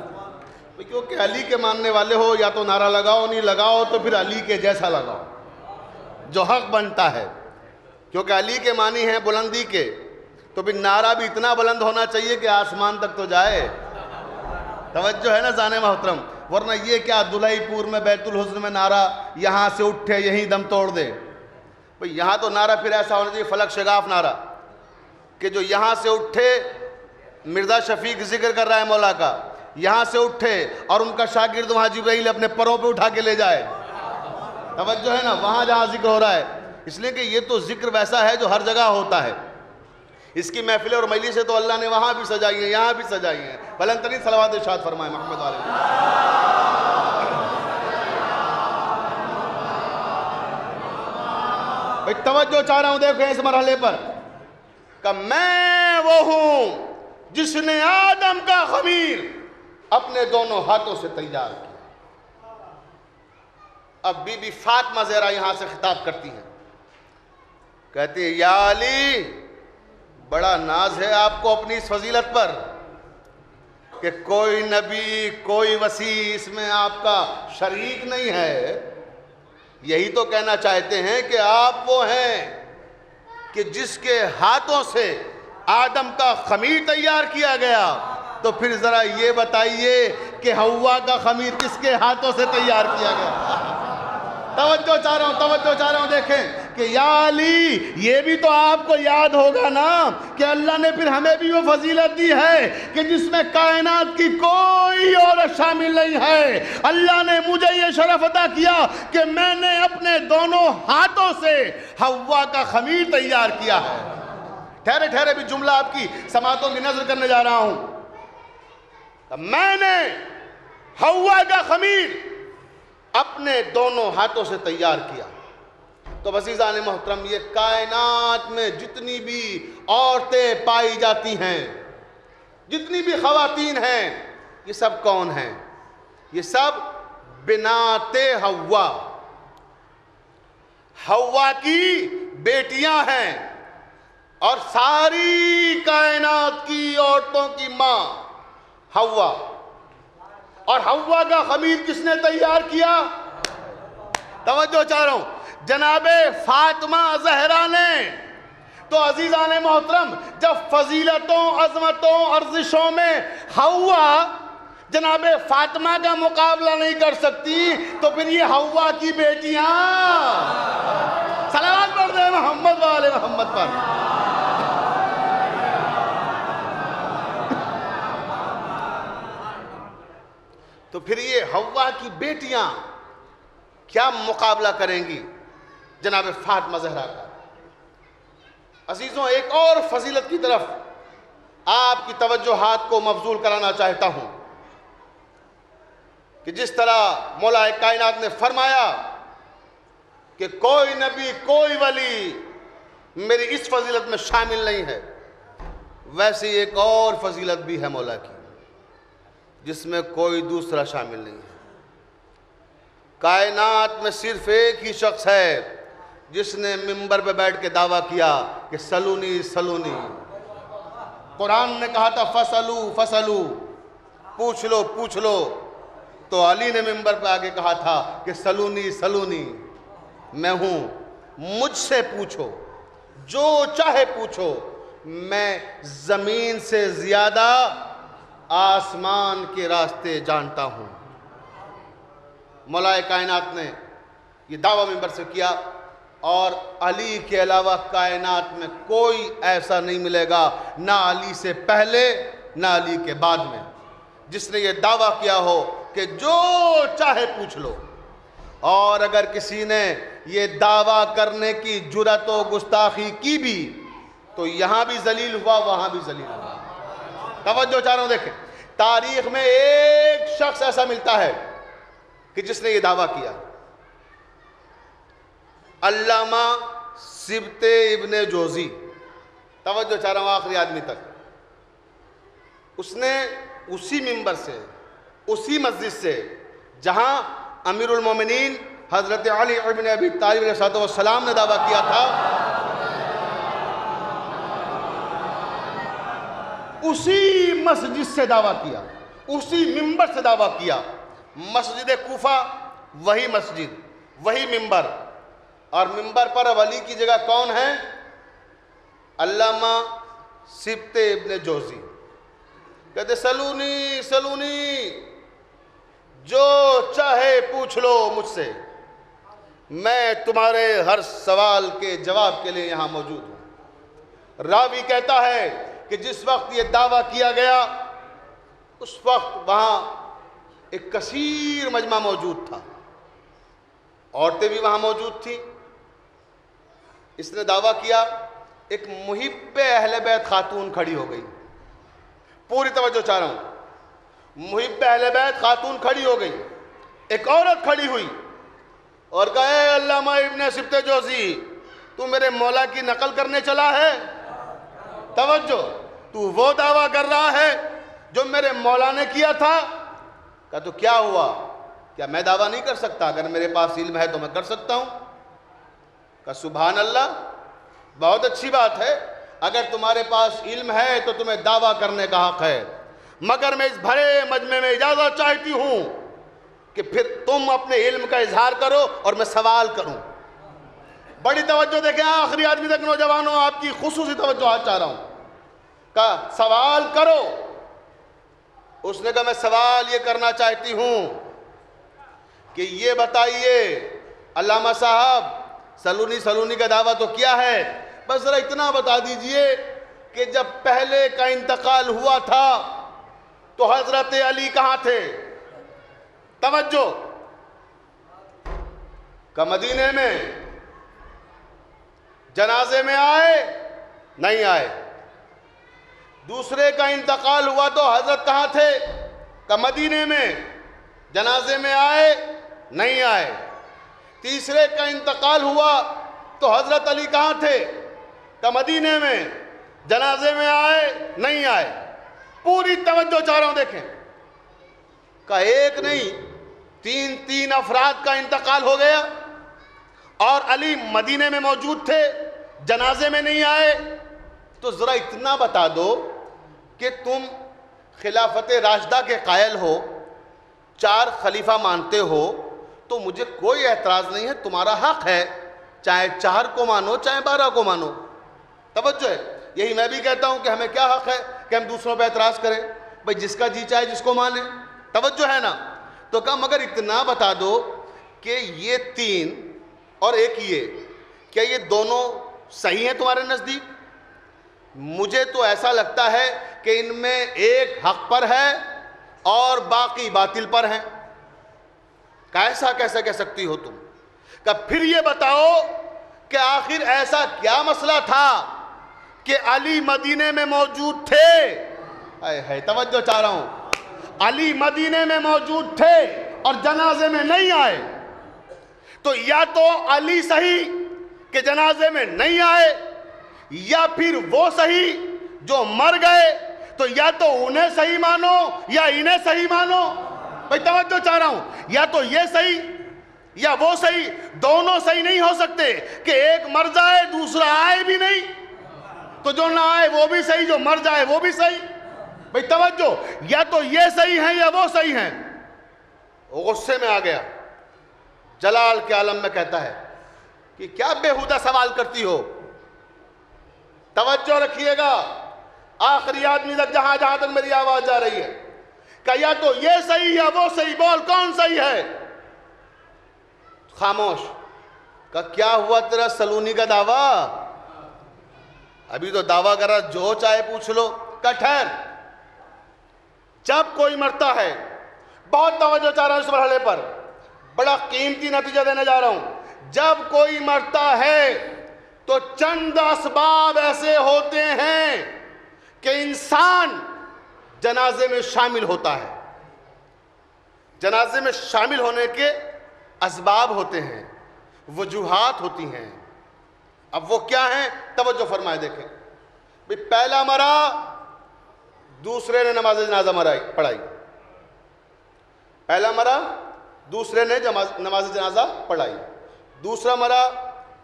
کیونکہ علی کے ماننے والے ہو یا تو نعرہ لگاؤ، نہیں لگاؤ تو پھر علی کے جیسا لگاؤ جو حق بنتا ہے، کیونکہ علی کے معنی ہیں بلندی کے، تو پھر نعرہ بھی اتنا بلند ہونا چاہیے کہ آسمان تک تو جائے۔ توجہ ہے نا زانے محترم؟ ورنہ یہ کیا دلہی پور میں بیت الحزن میں نعرہ یہاں سے اٹھے یہیں دم توڑ دے؟ بھئی یہاں تو نعرہ پھر ایسا ہونا چاہیے فلک شگاف نعرہ کہ جو یہاں سے اٹھے، مرزا شفیق ذکر کر رہا ہے مولا کا، یہاں سے اٹھے اور ان کا شاگرد وہاں جبرائیل اپنے پروں پہ اٹھا کے لے جائے۔ توجہ ہے نا؟ وہاں جہاں ذکر ہو رہا ہے، اس لیے کہ یہ تو ذکر ویسا ہے جو ہر جگہ ہوتا ہے۔ اس کی محفلیں اور مجلسیں تو اللہ نے وہاں بھی سجائی ہیں، یہاں بھی سجائی ہیں۔ بلند ترین صلوات ارشاد فرمائیں محمد علیہ۔ بھئی توجہ چاہ رہا ہوں، دیکھیں اس مرحلے پر کہ میں وہ ہوں جس نے آدم کا خمیر اپنے دونوں ہاتھوں سے تیار کیا۔ اب بی بی فاطمہ زہرا یہاں سے خطاب کرتی ہیں، کہتی ہے یا علی، بڑا ناز ہے آپ کو اپنی اس فضیلت پر کہ کوئی نبی کوئی وسیع اس میں آپ کا شریک نہیں ہے۔ یہی تو کہنا چاہتے ہیں کہ آپ وہ ہیں کہ جس کے ہاتھوں سے آدم کا خمیر تیار کیا گیا، تو پھر ذرا یہ بتائیے کہ حوا کا خمیر کس کے ہاتھوں سے تیار کیا گیا؟ توجہ چاہ رہا ہوں، دیکھیں کہ یا علی، یہ بھی تو آپ کو یاد ہوگا نا کہ اللہ نے پھر ہمیں بھی وہ فضیلت دی ہے کہ جس میں کائنات کی کوئی عورت شامل نہیں ہے۔ اللہ نے مجھے یہ شرف عطا کیا کہ میں نے اپنے دونوں ہاتھوں سے حوا کا خمیر تیار کیا ہے۔ ٹھہرے بھی جملہ آپ کی سماعتوں کی نظر کرنے جا رہا ہوں۔ میں نے حوا کا خمیر اپنے دونوں ہاتھوں سے تیار کیا۔ تو عزیزان محترم، یہ کائنات میں جتنی بھی عورتیں پائی جاتی ہیں، جتنی بھی خواتین ہیں، یہ سب کون ہیں؟ یہ سب بنات حوا، حوا کی بیٹیاں ہیں، اور ساری کائنات کی عورتوں کی ماں حوا۔ اور حوا کا خمیر کس نے تیار کیا؟ توجہ چاہ رہا ہوں، جناب فاطمہ زہرا نے۔ تو عزیزان محترم، جب فضیلتوں، عظمتوں، ارزشوں میں حوا جناب فاطمہ کا مقابلہ نہیں کر سکتی، تو پھر یہ حوا کی بیٹیاں صلوات پڑھ دیں محمد والے محمد پر۔ تو پھر یہ حوا کی بیٹیاں کیا مقابلہ کریں گی جناب فاطمہ زہرا کا؟ عزیزوں، ایک اور فضیلت کی طرف آپ کی توجہات کو مبذول کرانا چاہتا ہوں کہ جس طرح مولا کائنات نے فرمایا کہ کوئی نبی کوئی ولی میری اس فضیلت میں شامل نہیں ہے، ویسے ایک اور فضیلت بھی ہے مولا کی جس میں کوئی دوسرا شامل نہیں ہے۔ کائنات میں صرف ایک ہی شخص ہے جس نے منبر پہ بیٹھ کے دعویٰ کیا کہ سلونی سلونی۔ قرآن نے کہا تھا فسلو فسلو، پوچھ لو پوچھ لو، تو علی نے منبر پہ آگے کہا تھا کہ سلونی سلونی، میں ہوں، مجھ سے پوچھو جو چاہے پوچھو، میں زمین سے زیادہ آسمان کے راستے جانتا ہوں۔ مولا کائنات نے یہ دعویٰ منبر سے کیا، اور علی کے علاوہ کائنات میں کوئی ایسا نہیں ملے گا، نہ علی سے پہلے نہ علی کے بعد میں، جس نے یہ دعویٰ کیا ہو کہ جو چاہے پوچھ لو۔ اور اگر کسی نے یہ دعویٰ کرنے کی جرأت و گستاخی کی بھی تو یہاں بھی ذلیل ہوا، وہاں بھی ذلیل ہوا۔ توجہ چاہ رہا ہوں، دیکھیں تاریخ میں ایک شخص ایسا ملتا ہے کہ جس نے یہ دعویٰ کیا، علامہ سبط ابن جوزی۔ توجہ چاہ رہا ہوں آخری آدمی تک۔ اس نے اسی منبر سے، اسی مسجد سے جہاں امیر المومنین حضرت علی ابن ابی طالب علیہ السلام نے دعویٰ کیا تھا، اسی مسجد سے دعویٰ کیا، اسی منبر سے دعویٰ کیا۔ مسجد کوفہ وہی مسجد، وہی منبر، اور منبر پر ولی کی جگہ کون ہے؟ علامہ سبط ابن جوزی۔ کہتے سلونی سلونی، جو چاہے پوچھ لو مجھ سے، میں تمہارے ہر سوال کے جواب کے لیے یہاں موجود ہوں۔ راوی کہتا ہے کہ جس وقت یہ دعویٰ کیا گیا اس وقت وہاں ایک کثیر مجمع موجود تھا، عورتیں بھی وہاں موجود تھیں۔ اس نے دعویٰ کیا، ایک محب اہل بیت خاتون کھڑی ہو گئی. پوری توجہ چاہ رہا ہوں. محب اہل بیت خاتون کھڑی ہو گئی. ایک عورت کھڑی ہوئی اور کہا اے علامہ ابن سبط جوزی, تو میرے مولا کی نقل کرنے چلا ہے؟ توجہ, تو وہ دعویٰ کر رہا ہے جو میرے مولا نے کیا تھا. کہا تو کیا ہوا؟ کیا میں دعویٰ نہیں کر سکتا؟ اگر میرے پاس علم ہے تو میں کر سکتا ہوں. کہا سبحان اللہ, بہت اچھی بات ہے, اگر تمہارے پاس علم ہے تو تمہیں دعویٰ کرنے کا حق ہے, مگر میں اس بھرے مجمع میں اجازت چاہتی ہوں کہ پھر تم اپنے علم کا اظہار کرو اور میں سوال کروں. بڑی توجہ دیکھیں, آخری آدمی تک نوجوانوں, آپ کی خصوصی توجہ چاہ رہا ہوں. کہا سوال کرو. اس نے کہا میں سوال یہ کرنا چاہتی ہوں کہ یہ بتائیے علامہ صاحب, سلونی کا دعویٰ تو کیا ہے, بس ذرا اتنا بتا دیجئے کہ جب پہلے کا انتقال ہوا تھا تو حضرت علی کہاں تھے؟ توجہ, کہ مدینے میں جنازے میں آئے نہیں آئے. دوسرے کا انتقال ہوا تو حضرت کہاں تھے؟ کہ مدینے میں جنازے میں آئے نہیں آئے. تیسرے کا انتقال ہوا تو حضرت علی کہاں تھے؟ کہ مدینے میں جنازے میں آئے نہیں آئے. پوری توجہ چاہ رہا ہوں دیکھیں, کہ ایک نہیں تین افراد کا انتقال ہو گیا اور علی مدینے میں موجود تھے, جنازے میں نہیں آئے. تو ذرا اتنا بتا دو کہ تم خلافت راشدہ کے قائل ہو, 4 خلیفہ مانتے ہو, تو مجھے کوئی اعتراض نہیں ہے, تمہارا حق ہے, چاہے 4 کو مانو چاہے 12 کو مانو. توجہ ہے, یہی میں بھی کہتا ہوں کہ ہمیں کیا حق ہے کہ ہم دوسروں پہ اعتراض کریں, بھئی جس کا جی چاہے جس کو مانے. توجہ ہے نا. تو کہا مگر اتنا بتا دو کہ یہ 3 اور ایک یہ, کیا یہ دونوں صحیح ہیں تمہارے نزدیک؟ مجھے تو ایسا لگتا ہے کہ ان میں ایک حق پر ہے اور باقی باطل پر ہیں. کیسا کیسا کہہ سکتی ہو تم؟ کہ پھر یہ بتاؤ کہ آخر ایسا کیا مسئلہ تھا کہ علی مدینے میں موجود تھے. توجہ چاہ رہا ہوں, علی مدینے میں موجود تھے اور جنازے میں نہیں آئے. تو یا تو علی صحیح کہ جنازے میں نہیں آئے, یا پھر وہ صحیح جو مر گئے. تو یا تو انہیں صحیح مانو یا انہیں صحیح مانو. بھئی توجہ چاہ رہا ہوں, یا تو یہ صحیح یا وہ صحیح, دونوں صحیح نہیں ہو سکتے کہ ایک مر جائے دوسرا آئے بھی نہیں. تو جو نہ آئے وہ بھی صحیح, جو مر جائے وہ بھی صحیح. بھئی توجہ, یا تو یہ صحیح ہیں یا وہ صحیح ہیں. غصے میں آ گیا, جلال کے عالم میں کہتا ہے کہ کیا بےہودہ سوال کرتی ہو. توجہ رکھیے گا, آخری آدمی تک جہاں تک میری آواز جا رہی ہے, کہ یا تو یہ صحیح یا وہ صحیح, بول کون صحیح ہے. خاموش. کہ کیا ہوا تیرا سلونی کا دعویٰ؟ ابھی تو دعویٰ کر رہا, جو چاہے پوچھ لو. کہ ٹھہر, جب کوئی مرتا ہے, بہت توجہ چاہ رہا ہوں اس مرحلے پر, بڑا قیمتی نتیجہ دینے جا رہا ہوں. جب کوئی مرتا ہے تو چند اسباب ایسے ہوتے ہیں کہ انسان جنازے میں شامل ہوتا ہے. جنازے میں شامل ہونے کے اسباب ہوتے ہیں, وجوہات ہوتی ہیں. اب وہ کیا ہیں؟ توجہ فرمائے دیکھیں. پہلا مرا, دوسرے نے نماز جنازہ پڑھائی. پہلا مرا, دوسرے نے نماز جنازہ پڑھائی. دوسرا مرا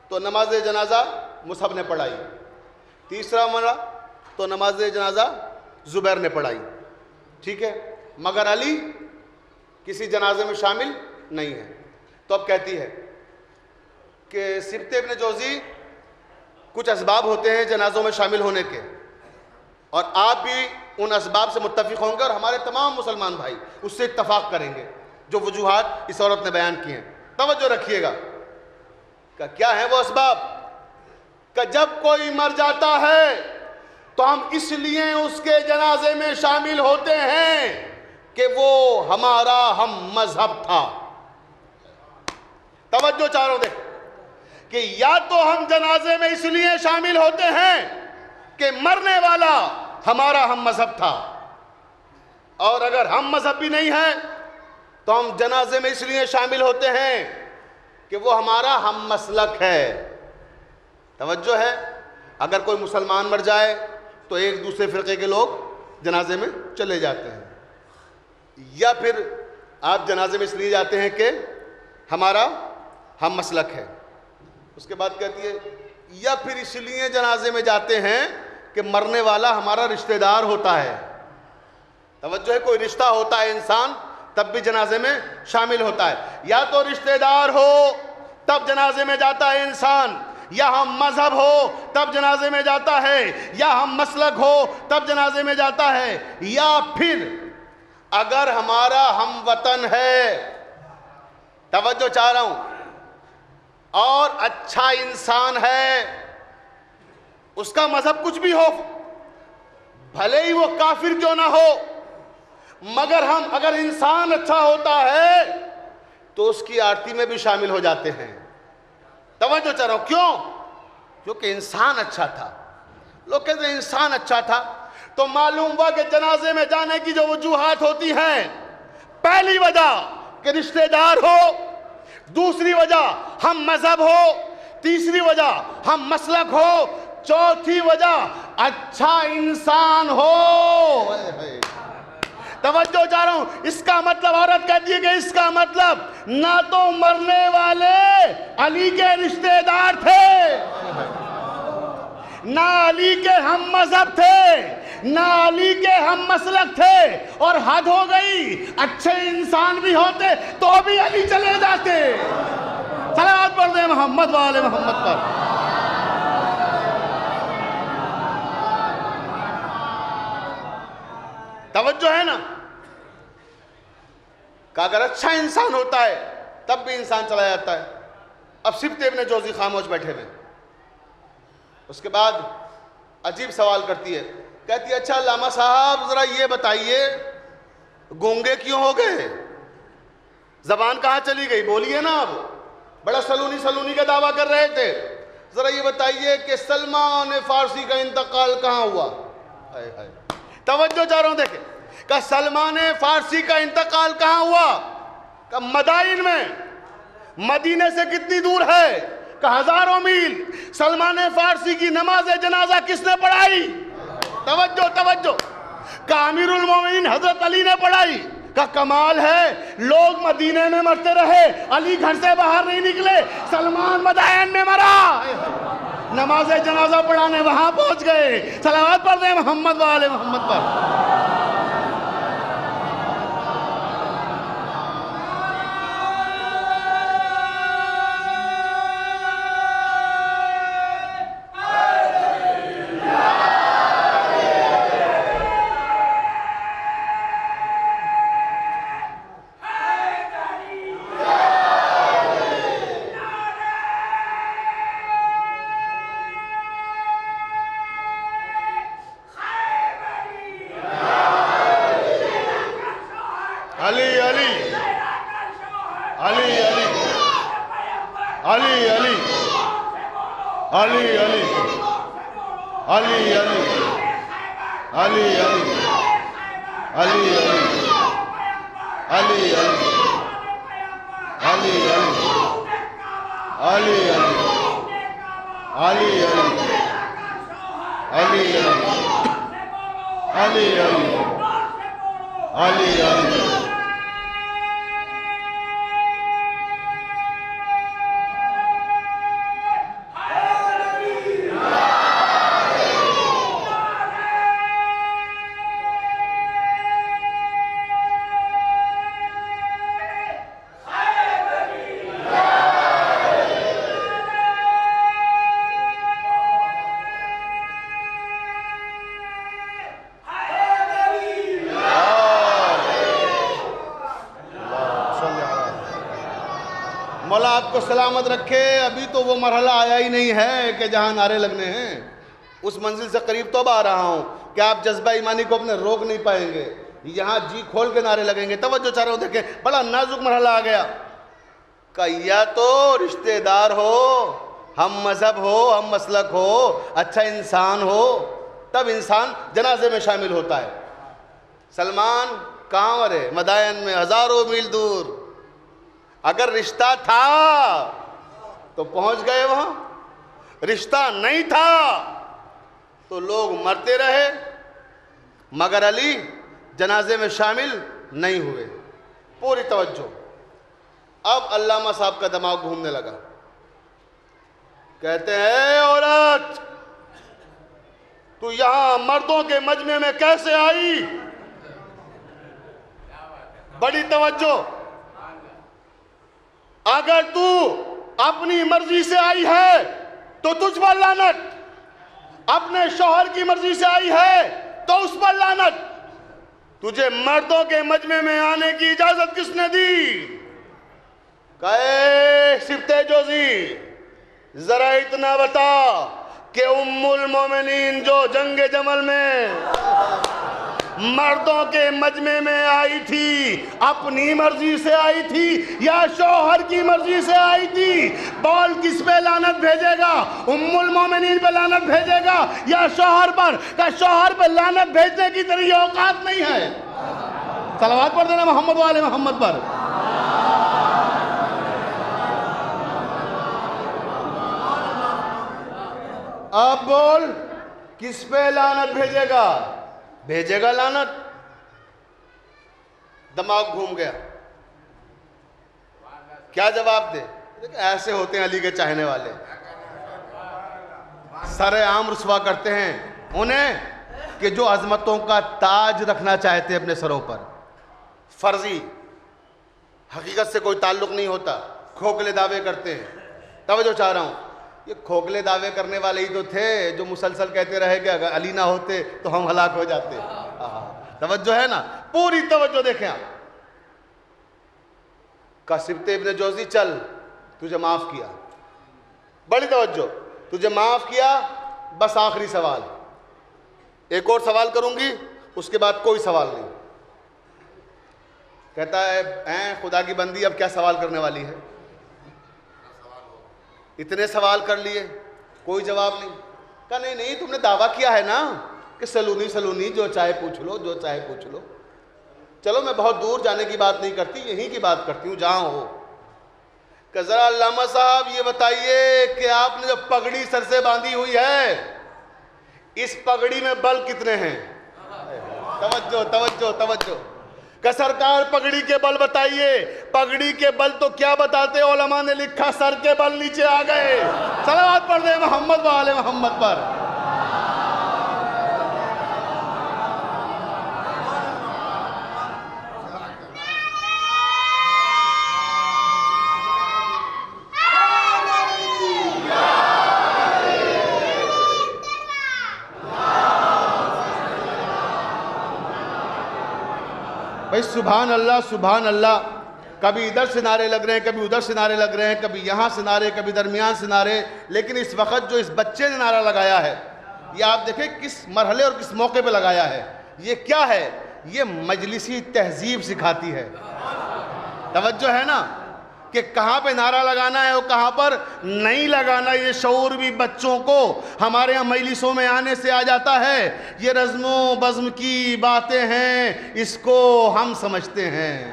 تو نماز جنازہ مصعب نے پڑھائی. تیسرا مرا تو نماز جنازہ زبیر نے پڑھائی. ٹھیک ہے, مگر علی کسی جنازے میں شامل نہیں ہے. تو اب کہتی ہے کہ سبط ابن جوزی کچھ اسباب ہوتے ہیں جنازوں میں شامل ہونے کے, اور آپ بھی ان اسباب سے متفق ہوں گے اور ہمارے تمام مسلمان بھائی اس سے اتفاق کریں گے جو وجوہات اس عورت نے بیان کی ہیں. توجہ رکھیے گا. کہ کیا ہیں وہ اسباب؟ کہ جب کوئی مر جاتا ہے تو ہم اس لیے اس کے جنازے میں شامل ہوتے ہیں کہ وہ ہمارا ہم مذہب تھا. توجہ چاروں دیکھ, کہ یا تو ہم جنازے میں اس لیے شامل ہوتے ہیں کہ مرنے والا ہمارا ہم مذہب تھا، اور اگر ہم مذہب بھی نہیں ہے تو ہم جنازے میں اس لیے شامل ہوتے ہیں کہ وہ ہمارا ہم مسلک ہے۔ توجہ ہے، اگر کوئی مسلمان مر جائے تو ایک دوسرے فرقے کے لوگ جنازے میں چلے جاتے ہیں، یا پھر آپ جنازے میں اس لیے جاتے ہیں کہ ہمارا ہم مسلک ہے۔ اس کے بعد کہتی ہے یا پھر اس لیے جنازے میں جاتے ہیں کہ مرنے والا ہمارا رشتہ دار ہوتا ہے۔ توجہ ہے، کوئی رشتہ ہوتا ہے انسان تب بھی جنازے میں شامل ہوتا ہے، یا تو رشتہ دار ہو تب جنازے میں جاتا ہے انسان، یا ہم مذہب ہو تب جنازے میں جاتا ہے، یا ہم مسلک ہو تب جنازے میں جاتا ہے، یا پھر اگر ہمارا ہم وطن ہے، توجہ چاہ رہا ہوں، اور اچھا انسان ہے، اس کا مذہب کچھ بھی ہو، بھلے ہی وہ کافر کیوں نہ ہو، مگر ہم اگر انسان اچھا ہوتا ہے تو اس کی آرتی میں بھی شامل ہو جاتے ہیں۔ توجہ چاہ رہا ہوں، کیوں؟ کیونکہ انسان اچھا تھا۔ لوگ کہتے ہیں انسان اچھا تھا، تو معلوم ہوا کہ جنازے میں جانے کی جو وجوہات ہوتی ہیں، پہلی وجہ کہ رشتہ دار ہو، دوسری وجہ ہم مذہب ہو، تیسری وجہ ہم مسلک ہو، چوتھی وجہ اچھا انسان ہو۔ توجہ چاہ رہا ہوں، اس کا مطلب عورت کہتی ہے کہ اس کا مطلب نہ تو مرنے والے علی کے رشتہ دار تھے، نہ علی کے ہم مذہب تھے، نہ علی کے ہم مسلک تھے، اور حد ہو گئی اچھے انسان بھی ہوتے تو بھی علی چلے جاتے۔ صلوات پڑھ دیں محمد والے محمد پر۔ توجہ ہے نا، کہ اگر اچھا انسان ہوتا ہے تب بھی انسان چلا جاتا ہے۔ اب سبط ابن جوزی خاموش بیٹھے ہوئے، اس کے بعد عجیب سوال کرتی ہے، کہتی ہے اچھا علامہ صاحب ذرا یہ بتائیے گونگے کیوں ہو گئے؟ زبان کہاں چلی گئی؟ بولیے نا، اب بڑا سلونی کا دعویٰ کر رہے تھے، ذرا یہ بتائیے کہ سلمان فارسی کا انتقال کہاں ہوا؟ توجہ چاہ رہا ہوں، دیکھیں کہ سلمان فارسی کا انتقال کہاں ہوا؟ کہ مدائن میں، مدینے سے کتنی دور ہے؟ کہ ہزاروں میل۔ سلمان فارسی کی نماز جنازہ کس نے پڑھائی؟ توجہ کہ امیر المومنین حضرت علی نے پڑھائی۔ کا کمال ہے، لوگ مدینے میں مرتے رہے، علی گھر سے باہر نہیں نکلے، سلمان مدائن میں مرا، نماز جنازہ پڑھانے وہاں پہنچ گئے۔ صلوات پڑھ دیں محمد والے محمد پر۔ مولا آپ کو سلامت رکھے۔ ابھی تو وہ مرحلہ آیا ہی نہیں ہے کہ جہاں نعرے لگنے ہیں، اس منزل سے قریب تو آ رہا ہوں کہ آپ جذبہ ایمانی کو اپنے روک نہیں پائیں گے، یہاں جی کھول کے نعرے لگیں گے۔ توجہ چاہ رہا ہوں، دیکھیں بڑا نازک مرحلہ آ گیا کہ یا تو رشتہ دار ہو ہم مذہب ہو، ہم مسلک ہو، اچھا انسان ہو، تب انسان جنازے میں شامل ہوتا ہے۔ سلمان کہاں رہے؟ مدائن میں، ہزاروں میل دور۔ اگر رشتہ تھا تو پہنچ گئے وہاں، رشتہ نہیں تھا تو لوگ مرتے رہے، مگر علی جنازے میں شامل نہیں ہوئے۔ پوری توجہ۔ اب علامہ صاحب کا دماغ گھومنے لگا، کہتے ہیں اے عورت، تو یہاں مردوں کے مجمع میں کیسے آئی؟ بڑی توجہ۔ اگر تو اپنی مرضی سے آئی ہے تو تجھ پر لعنت، اپنے شوہر کی مرضی سے آئی ہے تو اس پر لعنت۔ تجھے مردوں کے مجمع میں آنے کی اجازت کس نے دی؟ کہے سبط جوزی، ذرا اتنا بتا کہ ام المومنین جو جنگ جمل میں مردوں کے مجمع میں آئی تھی، اپنی مرضی سے آئی تھی یا شوہر کی مرضی سے آئی تھی؟ بول کس پہ لعنت بھیجے گا؟ ام المومنین پہ لعنت بھیجے گا یا شوہر پر؟ کہ شوہر پہ لعنت بھیجنے کی تیری اوقات نہیں ہے۔ صلوات پڑھ دینا محمد و آل محمد پر۔ اب بول کس پہ لعنت بھیجے گا؟ بھیجے گا لعنت۔ دماغ گھوم گیا، کیا جواب دے؟ ایسے ہوتے ہیں علی کے چاہنے والے، سر عام رسوا کرتے ہیں انہیں کہ جو عظمتوں کا تاج رکھنا چاہتے ہیں اپنے سروں پر، فرضی، حقیقت سے کوئی تعلق نہیں ہوتا، کھوکھلے دعوے کرتے ہیں۔ توجہ چاہ رہا ہوں، یہ کھوکھلے دعوے کرنے والے ہی تو تھے جو مسلسل کہتے رہے کہ اگر علی نہ ہوتے تو ہم ہلاک ہو جاتے۔ توجہ ہے نا؟ پوری توجہ دیکھیں آپ۔ کہا سبط ابن جوزی چل، تجھے معاف کیا، بڑی توجہ، تجھے معاف کیا، بس آخری سوال، ایک اور سوال کروں گی، اس کے بعد کوئی سوال نہیں۔ کہتا ہے اے خدا کی بندی، اب کیا سوال کرنے والی ہے؟ اتنے سوال کر لیے، کوئی جواب نہیں۔ کہا نہیں نہیں، تم نے دعویٰ کیا ہے نا کہ سلونی جو چاہے پوچھ لو، جو چاہے پوچھ لو۔ چلو میں بہت دور جانے کی بات نہیں کرتی، یہیں کی بات کرتی ہوں جہاں ہو۔ کہ ذرا علامہ صاحب یہ بتائیے کہ آپ نے جو پگڑی سر سے باندھی ہوئی ہے، اس پگڑی میں بل کتنے ہیں؟ توجہ توجہ توجہ۔ کہ سرکار پگڑی کے بل بتائیے۔ پگڑی کے بل تو کیا بتاتے، علماء نے لکھا سر کے بل نیچے آ گئے۔ صلوات پڑھ دیں محمد و آل محمد پر۔ بھائی سبحان اللہ سبحان اللہ، کبھی ادھر سے نعرے لگ رہے ہیں، کبھی ادھر سے نعرے لگ رہے ہیں، کبھی یہاں سے نعرے، کبھی درمیان سے نعرے، لیکن اس وقت جو اس بچے نے نعرہ لگایا ہے، یہ آپ دیکھیں کس مرحلے اور کس موقع پہ لگایا ہے۔ یہ کیا ہے؟ یہ مجلسی تہذیب سکھاتی ہے۔ توجہ ہے نا کہ کہاں پہ نعرہ لگانا ہے اور کہاں پر نہیں لگانا۔ یہ شعور بھی بچوں کو ہمارے یہاں مجلسوں میں آنے سے آ جاتا ہے۔ یہ رزم و بزم کی باتیں ہیں، اس کو ہم سمجھتے ہیں۔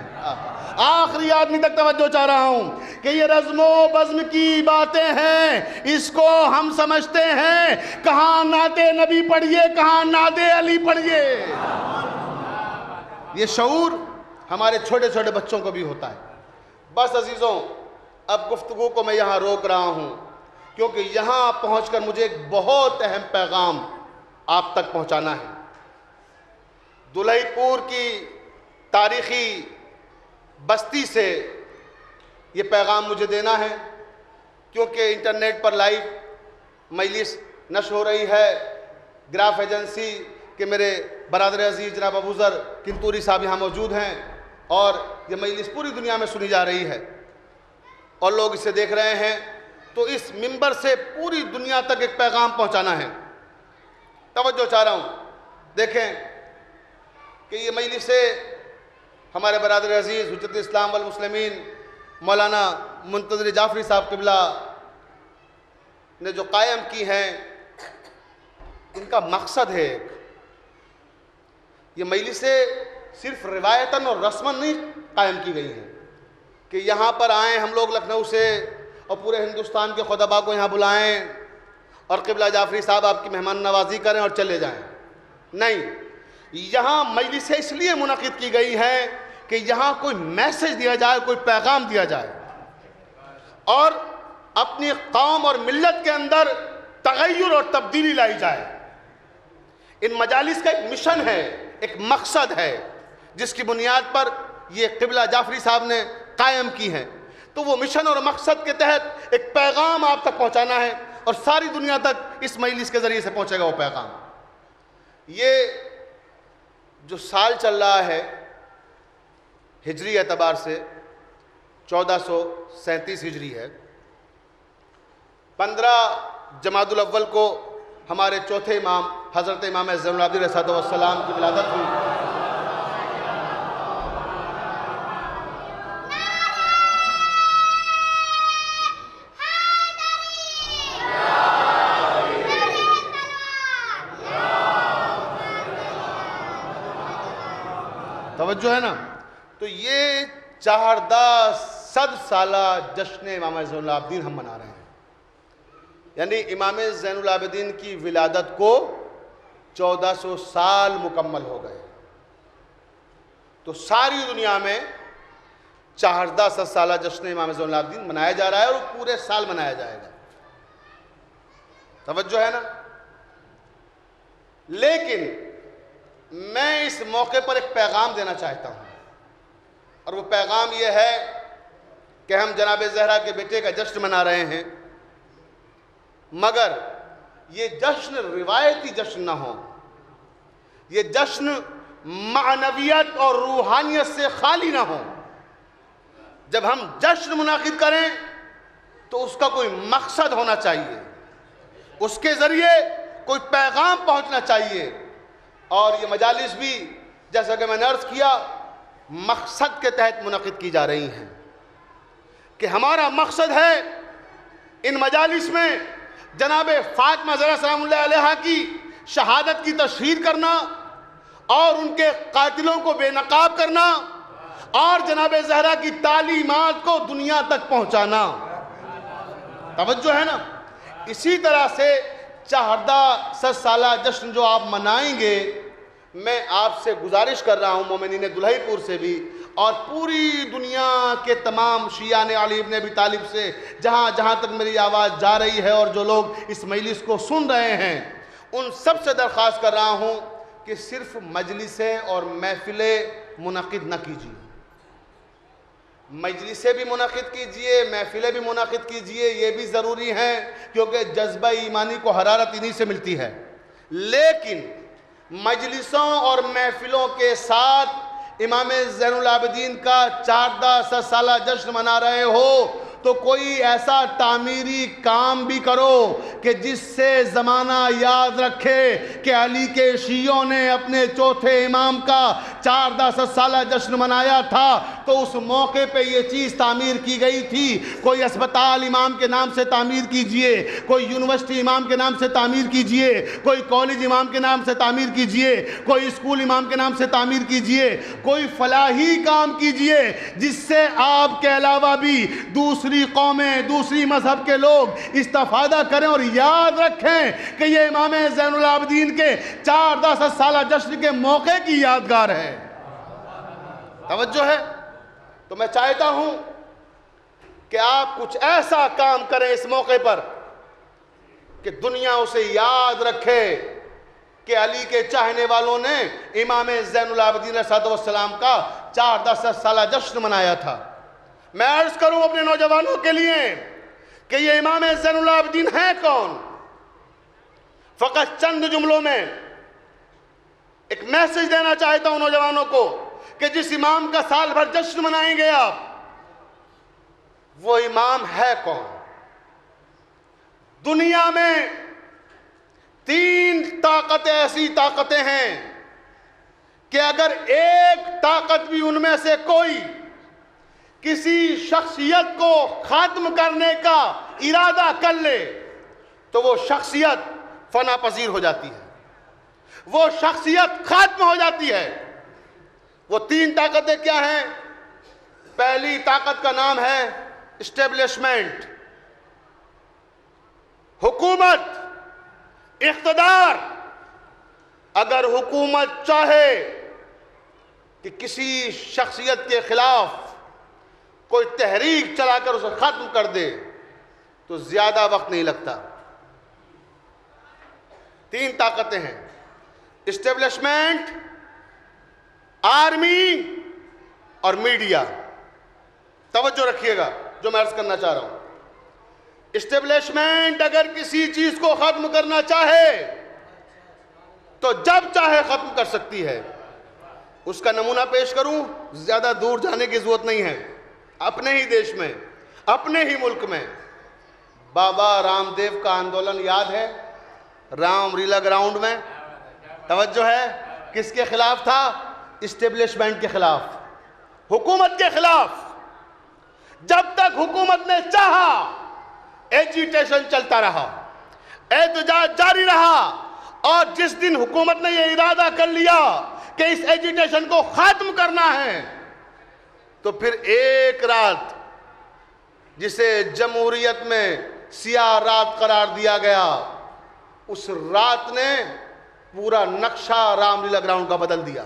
آخری آدمی تک توجہ چاہ رہا ہوں کہ یہ رزم و بزم کی باتیں ہیں، اس کو ہم سمجھتے ہیں۔ کہاں نعت نبی پڑھیے، کہاں نعت علی پڑھیے۔ یہ شعور ہمارے چھوٹے چھوٹے بچوں کو بھی ہوتا ہے۔ بس عزیزوں، اب گفتگو کو میں یہاں روک رہا ہوں، کیونکہ یہاں پہنچ کر مجھے ایک بہت اہم پیغام آپ تک پہنچانا ہے۔ دلہی پور کی تاریخی بستی سے یہ پیغام مجھے دینا ہے، کیونکہ انٹرنیٹ پر لائیو مجلس نشر ہو رہی ہے۔ گراف ایجنسی کہ میرے برادر عزیز جناب ابو ذر کنتوری صاحب یہاں موجود ہیں، اور یہ مجلس پوری دنیا میں سنی جا رہی ہے اور لوگ اسے دیکھ رہے ہیں، تو اس منبر سے پوری دنیا تک ایک پیغام پہنچانا ہے۔ توجہ چاہ رہا ہوں، دیکھیں کہ یہ مجلس سے ہمارے برادر عزیز حجت اسلام والمسلمین مولانا منتظر جعفری صاحب قبلہ نے جو قائم کی ہیں ان کا مقصد ہے ایک. یہ مجلسیں صرف روایتاً اور رسماً نہیں قائم کی گئی ہیں کہ یہاں پر آئیں ہم لوگ لکھنؤ سے اور پورے ہندوستان کے خطباء کو یہاں بلائیں اور قبلہ جعفری صاحب آپ کی مہمان نوازی کریں اور چلے جائیں. نہیں، یہاں مجلسیں اس لیے منعقد کی گئی ہیں کہ یہاں کوئی میسج دیا جائے، کوئی پیغام دیا جائے اور اپنی قوم اور ملت کے اندر تغیر اور تبدیلی لائی جائے. ان مجالس کا ایک مشن ہے، ایک مقصد ہے جس کی بنیاد پر یہ قبلہ جعفری صاحب نے قائم کی ہیں. تو وہ مشن اور مقصد کے تحت ایک پیغام آپ تک پہنچانا ہے اور ساری دنیا تک اس مجلس کے ذریعے سے پہنچے گا وہ پیغام. یہ جو سال چل رہا ہے ہجری اعتبار سے 1437 ہجری ہے. 15 جمادی الاول کو ہمارے چوتھے امام حضرت امام زین العابدین علیہ السلام کی ولادت ہوئی. توجہ ہے نا؟ تو یہ 1400 سالہ جشن امام زین العابدین ہم منا رہے ہیں. یعنی امام زین العابدین کی ولادت کو 1400 سال مکمل ہو گئے. تو ساری دنیا میں 1400 سالہ جشن امام زین العابدین منایا جا رہا ہے اور پورے سال منایا جائے گا. توجہ ہے نا؟ لیکن میں اس موقع پر ایک پیغام دینا چاہتا ہوں اور وہ پیغام یہ ہے کہ ہم جناب زہرا کے بیٹے کا جشن منا رہے ہیں، مگر یہ جشن روایتی جشن نہ ہو. یہ جشن معنویت اور روحانیت سے خالی نہ ہو. جب ہم جشن منعقد کریں تو اس کا کوئی مقصد ہونا چاہیے، اس کے ذریعے کوئی پیغام پہنچنا چاہیے. اور یہ مجالس بھی جیسا کہ میں نے عرض کیا مقصد کے تحت منعقد کی جا رہی ہیں کہ ہمارا مقصد ہے ان مجالس میں جناب فاطمہ زہرا سلام اللہ علیہا کی شہادت کی تشہیر کرنا اور ان کے قاتلوں کو بے نقاب کرنا اور جناب زہرا کی تعلیمات کو دنیا تک پہنچانا. توجہ ہے نا؟ اسی طرح سے 1400 سالہ جشن جو آپ منائیں گے، میں آپ سے گزارش کر رہا ہوں مومنین دلہی پور سے بھی اور پوری دنیا کے تمام شیعان علی ابن ابی طالب سے، جہاں جہاں تک میری آواز جا رہی ہے اور جو لوگ اس مجلس کو سن رہے ہیں، ان سب سے درخواست کر رہا ہوں کہ صرف مجلسیں اور محفلیں منعقد نہ کیجیے. مجلسیں بھی منعقد کیجئے، محفلیں بھی منعقد کیجئے، یہ بھی ضروری ہیں کیونکہ جذبہ ایمانی کو حرارت انہی سے ملتی ہے. لیکن مجلسوں اور محفلوں کے ساتھ امام زین العابدین کا 1400 سالہ جشن منا رہے ہو تو کوئی ایسا تعمیری کام بھی کرو کہ جس سے زمانہ یاد رکھے کہ علی کے شیعوں نے اپنے چوتھے امام کا 1400 سالہ جشن منایا تھا تو اس موقع پہ یہ چیز تعمیر کی گئی تھی. کوئی اسپتال امام کے نام سے تعمیر کیجئے، کوئی یونیورسٹی امام کے نام سے تعمیر کیجئے، کوئی کالج امام کے نام سے تعمیر کیجئے، کوئی اسکول امام کے نام سے تعمیر کیجئے، کوئی فلاحی کام کیجئے جس سے آپ کے علاوہ بھی دوسری قومیں، دوسری مذہب کے لوگ استفادہ کریں اور یاد رکھیں کہ یہ امام زین العابدین کے 1400 سالہ جشن کے موقع کی یادگار ہے. توجہ ہے؟ تو میں چاہتا ہوں کہ آپ کچھ ایسا کام کریں اس موقع پر کہ دنیا اسے یاد رکھے کہ علی کے چاہنے والوں نے امام زین العابدین علیہ السلام کا 1400 سالہ جشن منایا تھا. میں عرض کروں اپنے نوجوانوں کے لیے کہ یہ امام زین العابدین ہیں کون؟ فقط چند جملوں میں ایک میسج دینا چاہتا ہوں نوجوانوں کو کہ جس امام کا سال بھر جشن منائیں گے آپ، وہ امام ہے کون؟ دنیا میں 3 طاقتیں ایسی طاقتیں ہیں کہ اگر ایک طاقت بھی ان میں سے کوئی کسی شخصیت کو ختم کرنے کا ارادہ کر لے تو وہ شخصیت فنا پذیر ہو جاتی ہے، وہ شخصیت ختم ہو جاتی ہے۔ وہ تین طاقتیں کیا ہیں؟ پہلی طاقت کا نام ہے اسٹیبلشمنٹ، حکومت، اقتدار۔ اگر حکومت چاہے کہ کسی شخصیت کے خلاف کوئی تحریک چلا کر اسے ختم کر دے تو زیادہ وقت نہیں لگتا۔ تین طاقتیں ہیں، اسٹیبلشمنٹ، آرمی اور میڈیا۔ توجہ رکھیے گا جو میں عرض کرنا چاہ رہا ہوں۔ اسٹیبلشمنٹ اگر کسی چیز کو ختم کرنا چاہے تو جب چاہے ختم کر سکتی ہے۔ اس کا نمونہ پیش کروں، زیادہ دور جانے کی ضرورت نہیں ہے، اپنے ہی دیش میں، اپنے ہی ملک میں بابا رام دیو کا آندولن یاد ہے؟ رام لیلا گراؤنڈ میں، توجہ ہے، کس کے خلاف تھا؟ اسٹیبلشمنٹ کے خلاف، حکومت کے خلاف۔ جب تک حکومت نے چاہا ایجیٹیشن چلتا رہا، احتجاج جاری رہا، اور جس دن حکومت نے یہ ارادہ کر لیا کہ اس ایجیٹیشن کو ختم کرنا ہے تو پھر ایک رات جسے جمہوریت میں سیاہ رات قرار دیا گیا، اس رات نے پورا نقشہ رام لیلا گراؤنڈ کا بدل دیا۔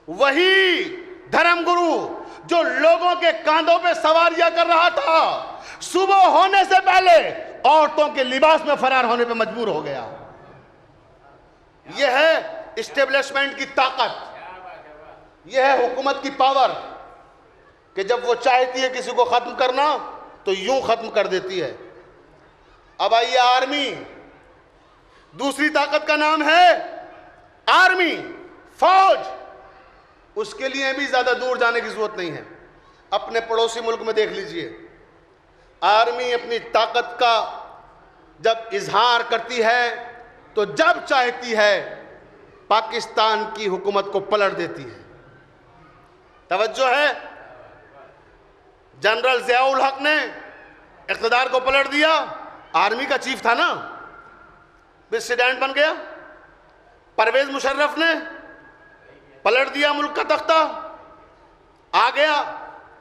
وہی دھرم گرو جو لوگوں کے کاندھوں پہ سواریاں کر رہا تھا، صبح ہونے سے پہلے عورتوں کے لباس میں فرار ہونے پہ مجبور ہو گیا۔ یہ ہے اسٹیبلشمنٹ کی طاقت، یہ ہے حکومت کی پاور کہ جب وہ چاہتی ہے کسی کو ختم کرنا تو یوں ختم کر دیتی ہے۔ اب آئیے آرمی، دوسری طاقت کا نام ہے آرمی، فوج۔ اس کے لیے بھی زیادہ دور جانے کی ضرورت نہیں ہے، اپنے پڑوسی ملک میں دیکھ لیجئے۔ آرمی اپنی طاقت کا جب اظہار کرتی ہے تو جب چاہتی ہے پاکستان کی حکومت کو پلٹ دیتی ہے۔ توجہ ہے، جنرل ضیاء الحق نے اقتدار کو پلٹ دیا، آرمی کا چیف تھا نا، پریزیڈنٹ بن گیا۔ پرویز مشرف نے پلٹ دیا ملک کا تختہ، آ گیا،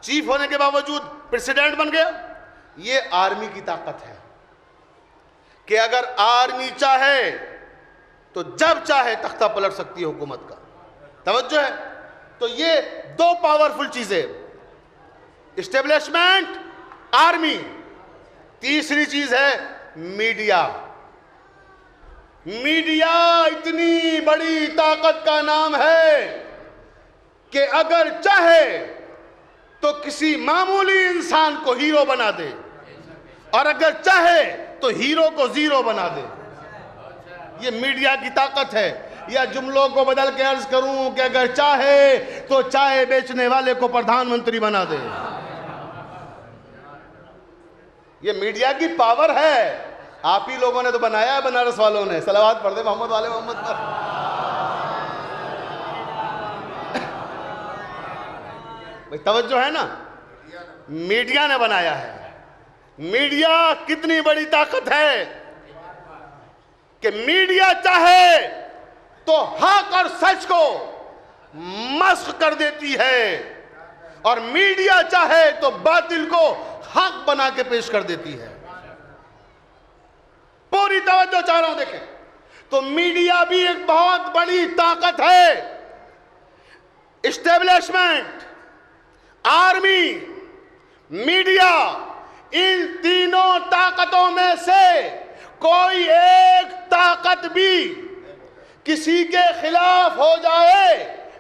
چیف ہونے کے باوجود پریزیڈنٹ بن گیا۔ یہ آرمی کی طاقت ہے کہ اگر آرمی چاہے تو جب چاہے تختہ پلٹ سکتی ہے حکومت کا۔ توجہ ہے، تو یہ دو پاورفل چیزیں، اسٹیبلشمنٹ، آرمی۔ تیسری چیز ہے میڈیا۔ میڈیا اتنی بڑی طاقت کا نام ہے کہ اگر چاہے تو کسی معمولی انسان کو ہیرو بنا دے، اور اگر چاہے تو ہیرو کو زیرو بنا دے۔ یہ میڈیا کی طاقت ہے۔ یا جملوں کو بدل کے عرض کروں کہ اگر چاہے تو چائے بیچنے والے کو پردھان منتری بنا دے۔ یہ میڈیا کی پاور ہے۔ آپ ہی لوگوں نے تو بنایا ہے، بنارس والوں نے۔ صلوات پڑھ دے محمد والے محمد پر۔ بھئی توجہ ہے نا، میڈیا نے بنایا ہے۔ میڈیا کتنی بڑی طاقت ہے کہ میڈیا چاہے تو حق اور سچ کو مسخ کر دیتی ہے، اور میڈیا چاہے تو باطل کو حق بنا کے پیش کر دیتی ہے۔ پوری توجہ چاہ رہا ہوں دیکھیں، تو میڈیا بھی ایک بہت بڑی طاقت ہے۔ اسٹیبلشمنٹ، آرمی، میڈیا، ان تینوں طاقتوں میں سے کوئی ایک طاقت بھی کسی کے خلاف ہو جائے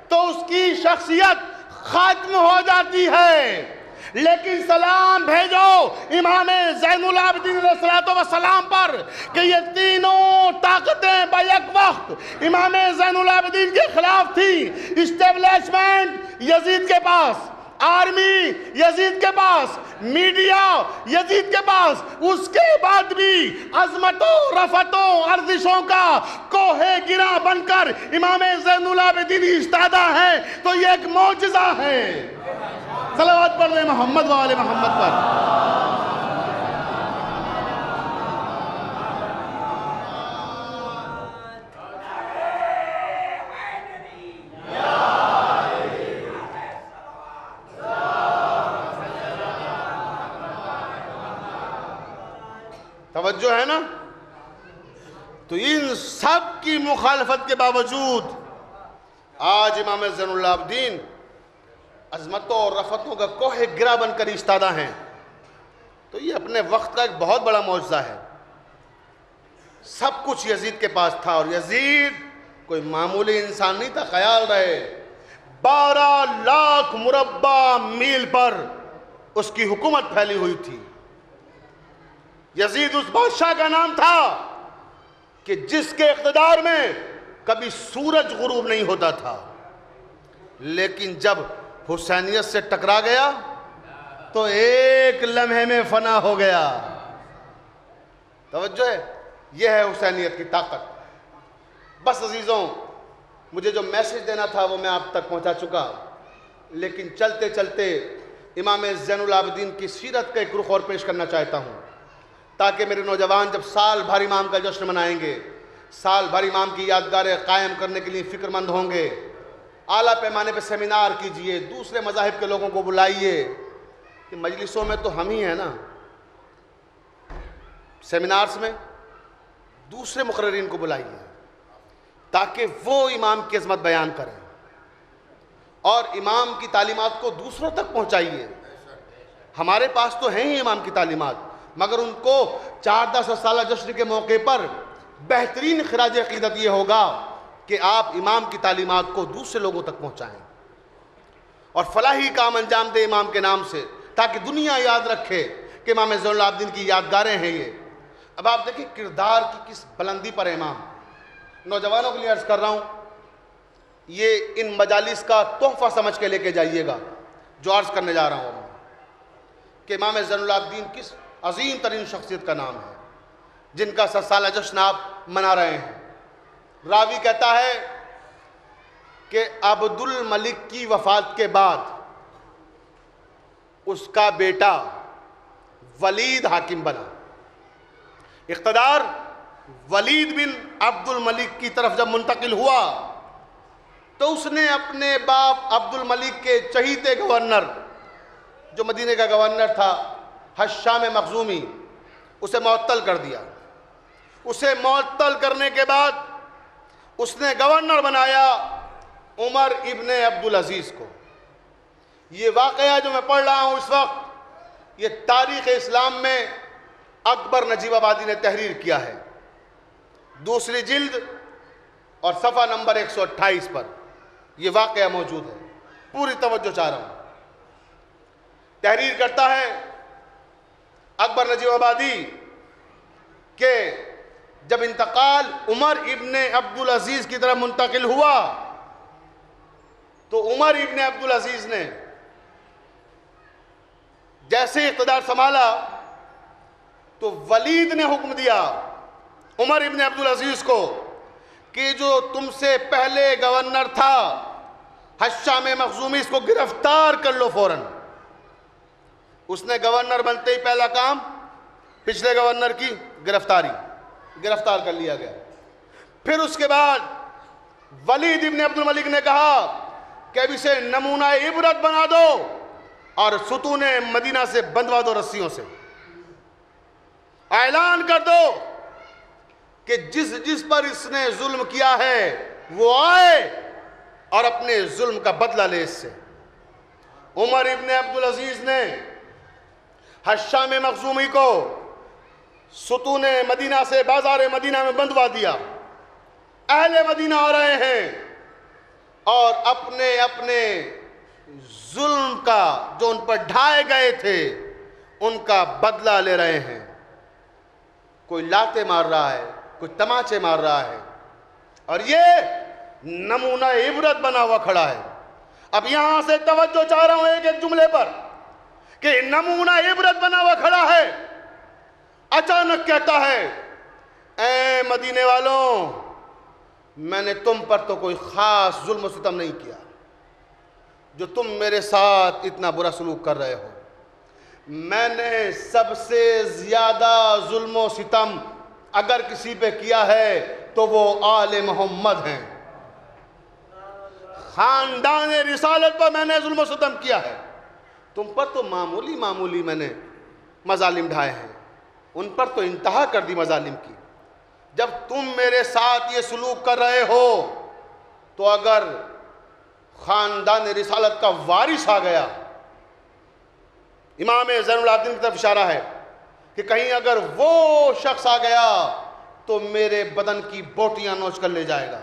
تو اس کی شخصیت ختم ہو جاتی ہے۔ لیکن سلام بھیجو امام زین العابدین علیہ السلام پر کہ یہ تینوں طاقتیں بیک وقت امام زین العابدین کے خلاف تھی۔ اسٹیبلشمنٹ یزید کے پاس، آرمی یزید کے پاس، میڈیا یزید کے پاس، اس کے بعد بھی عظمتوں، رفتوں، ارزشوں کا کوہ گراں بن کر امام زین العابدین ایستادہ ہیں۔ تو یہ ایک معجزہ ہے۔ صلوات پڑھ لیں محمد و آل محمد پر۔ توجہ ہے نا؟ تو ان سب کی مخالفت کے باوجود آج امام زین العابدین عظمتوں اور رفتوں کا کوہ گرا بن کر ایستادہ ہیں. تو یہ اپنے وقت کا ایک بہت بڑا معجزہ ہے. سب کچھ یزید کے پاس تھا، اور یزید کوئی معمولی انسان نہیں تھا. خیال رہے 12 لاکھ مربع میل پر اس کی حکومت پھیلی ہوئی تھی. یزید اس بادشاہ کا نام تھا کہ جس کے اقتدار میں کبھی سورج غروب نہیں ہوتا تھا، لیکن جب حسینیت سے ٹکرا گیا تو ایک لمحے میں فنا ہو گیا. توجہ ہے؟ یہ ہے حسینیت کی طاقت. بس عزیزوں، مجھے جو میسج دینا تھا وہ میں آپ تک پہنچا چکا، لیکن چلتے چلتے امام زین العابدین کی سیرت کا ایک رخ اور پیش کرنا چاہتا ہوں، تاکہ میرے نوجوان جب سال بھر امام کا جشن منائیں گے، سال بھر امام کی یادگاریں قائم کرنے کے لیے فکر مند ہوں گے. اعلیٰ پیمانے پہ سیمینار کیجئے، دوسرے مذاہب کے لوگوں کو بلائیے. کہ مجلسوں میں تو ہم ہی ہیں نا، سیمینارز میں دوسرے مقررین کو بلائیے تاکہ وہ امام کی عظمت بیان کریں اور امام کی تعلیمات کو دوسروں تک پہنچائیے. ہمارے پاس تو ہیں ہی امام کی تعلیمات، مگر ان کو 4-10 سالہ جشن کے موقع پر بہترین خراج عقیدت یہ ہوگا کہ آپ امام کی تعلیمات کو دوسرے لوگوں تک پہنچائیں اور فلاحی کام انجام دیں امام کے نام سے، تاکہ دنیا یاد رکھے کہ امام زین العابدین کی یادگاریں ہیں یہ. اب آپ دیکھیں کردار کی کس بلندی پر امام. نوجوانوں کے لیے عرض کر رہا ہوں، یہ ان مجالس کا تحفہ سمجھ کے لے کے جائیے گا جو عرض کرنے جا رہا ہوں کہ امام زین العابدین کس عظیم ترین شخصیت کا نام ہے جن کا 100 سالہ جشن آپ منا رہے ہیں. راوی کہتا ہے کہ عبد الملک کی وفات کے بعد اس کا بیٹا ولید حاکم بنا. اقتدار ولید بن عبد الملک کی طرف جب منتقل ہوا تو اس نے اپنے باپ عبد الملک کے چہیتے گورنر، جو مدینہ کا گورنر تھا، حشام مخزومی، اسے معطل کر دیا. اسے معطل کرنے کے بعد اس نے گورنر بنایا عمر ابن عبدالعزیز کو. یہ واقعہ جو میں پڑھ رہا ہوں اس وقت، یہ تاریخ اسلام میں اکبر نجیب آبادی نے تحریر کیا ہے، 2 جلد اور صفحہ نمبر 128 پر یہ واقعہ موجود ہے. پوری توجہ چاہ رہا ہوں. تحریر کرتا ہے اکبر نجیب آبادی کہ جب انتقال عمر ابن عبدالعزیز کی طرف منتقل ہوا تو عمر ابن عبدالعزیز نے جیسے اقتدار سنبھالا تو ولید نے حکم دیا عمر ابن عبدالعزیز کو کہ جو تم سے پہلے گورنر تھا حشام مخزومی، اس کو گرفتار کر لو فوراً. اس نے گورنر بنتے ہی پہلا کام پچھلے گورنر کی گرفتار کر لیا گیا. پھر اس کے بعد ولید ابن عبد الملک نے کہا کہ اب اسے نمونہ عبرت بنا دو اور ستون مدینہ سے بندھوا دو رسیوں سے. اعلان کر دو کہ جس پر اس نے ظلم کیا ہے وہ آئے اور اپنے ظلم کا بدلہ لے اس سے. عمر ابن عبدالعزیز نے حشام مخزومی کو ستون مدینہ سے بازار مدینہ میں بندھوا دیا. اہل مدینہ آ رہے ہیں اور اپنے ظلم کا جو ان پر ڈھائے گئے تھے ان کا بدلہ لے رہے ہیں. کوئی لاتے مار رہا ہے، کوئی تماچے مار رہا ہے، اور یہ نمونہ عبرت بنا ہوا کھڑا ہے. اب یہاں سے توجہ چاہ رہا ہوں ایک جملے پر کہ نمونہ عبرت بنا ہوا کھڑا ہے. اچانک کہتا ہے اے مدینے والوں، میں نے تم پر تو کوئی خاص ظلم و ستم نہیں کیا، جو تم میرے ساتھ اتنا برا سلوک کر رہے ہو. میں نے سب سے زیادہ ظلم و ستم اگر کسی پہ کیا ہے تو وہ آل محمد ہیں. خاندان رسالت پر میں نے ظلم و ستم کیا ہے. تم پر تو معمولی میں نے مظالم ڈھائے ہیں. ان پر تو انتہا کر دی مظالم کی. جب تم میرے ساتھ یہ سلوک کر رہے ہو تو اگر خاندان رسالت کا وارث آ گیا، امام زین العابدین کی طرف اشارہ ہے کہ کہیں اگر وہ شخص آ گیا تو میرے بدن کی بوٹیاں نوچ کر لے جائے گا.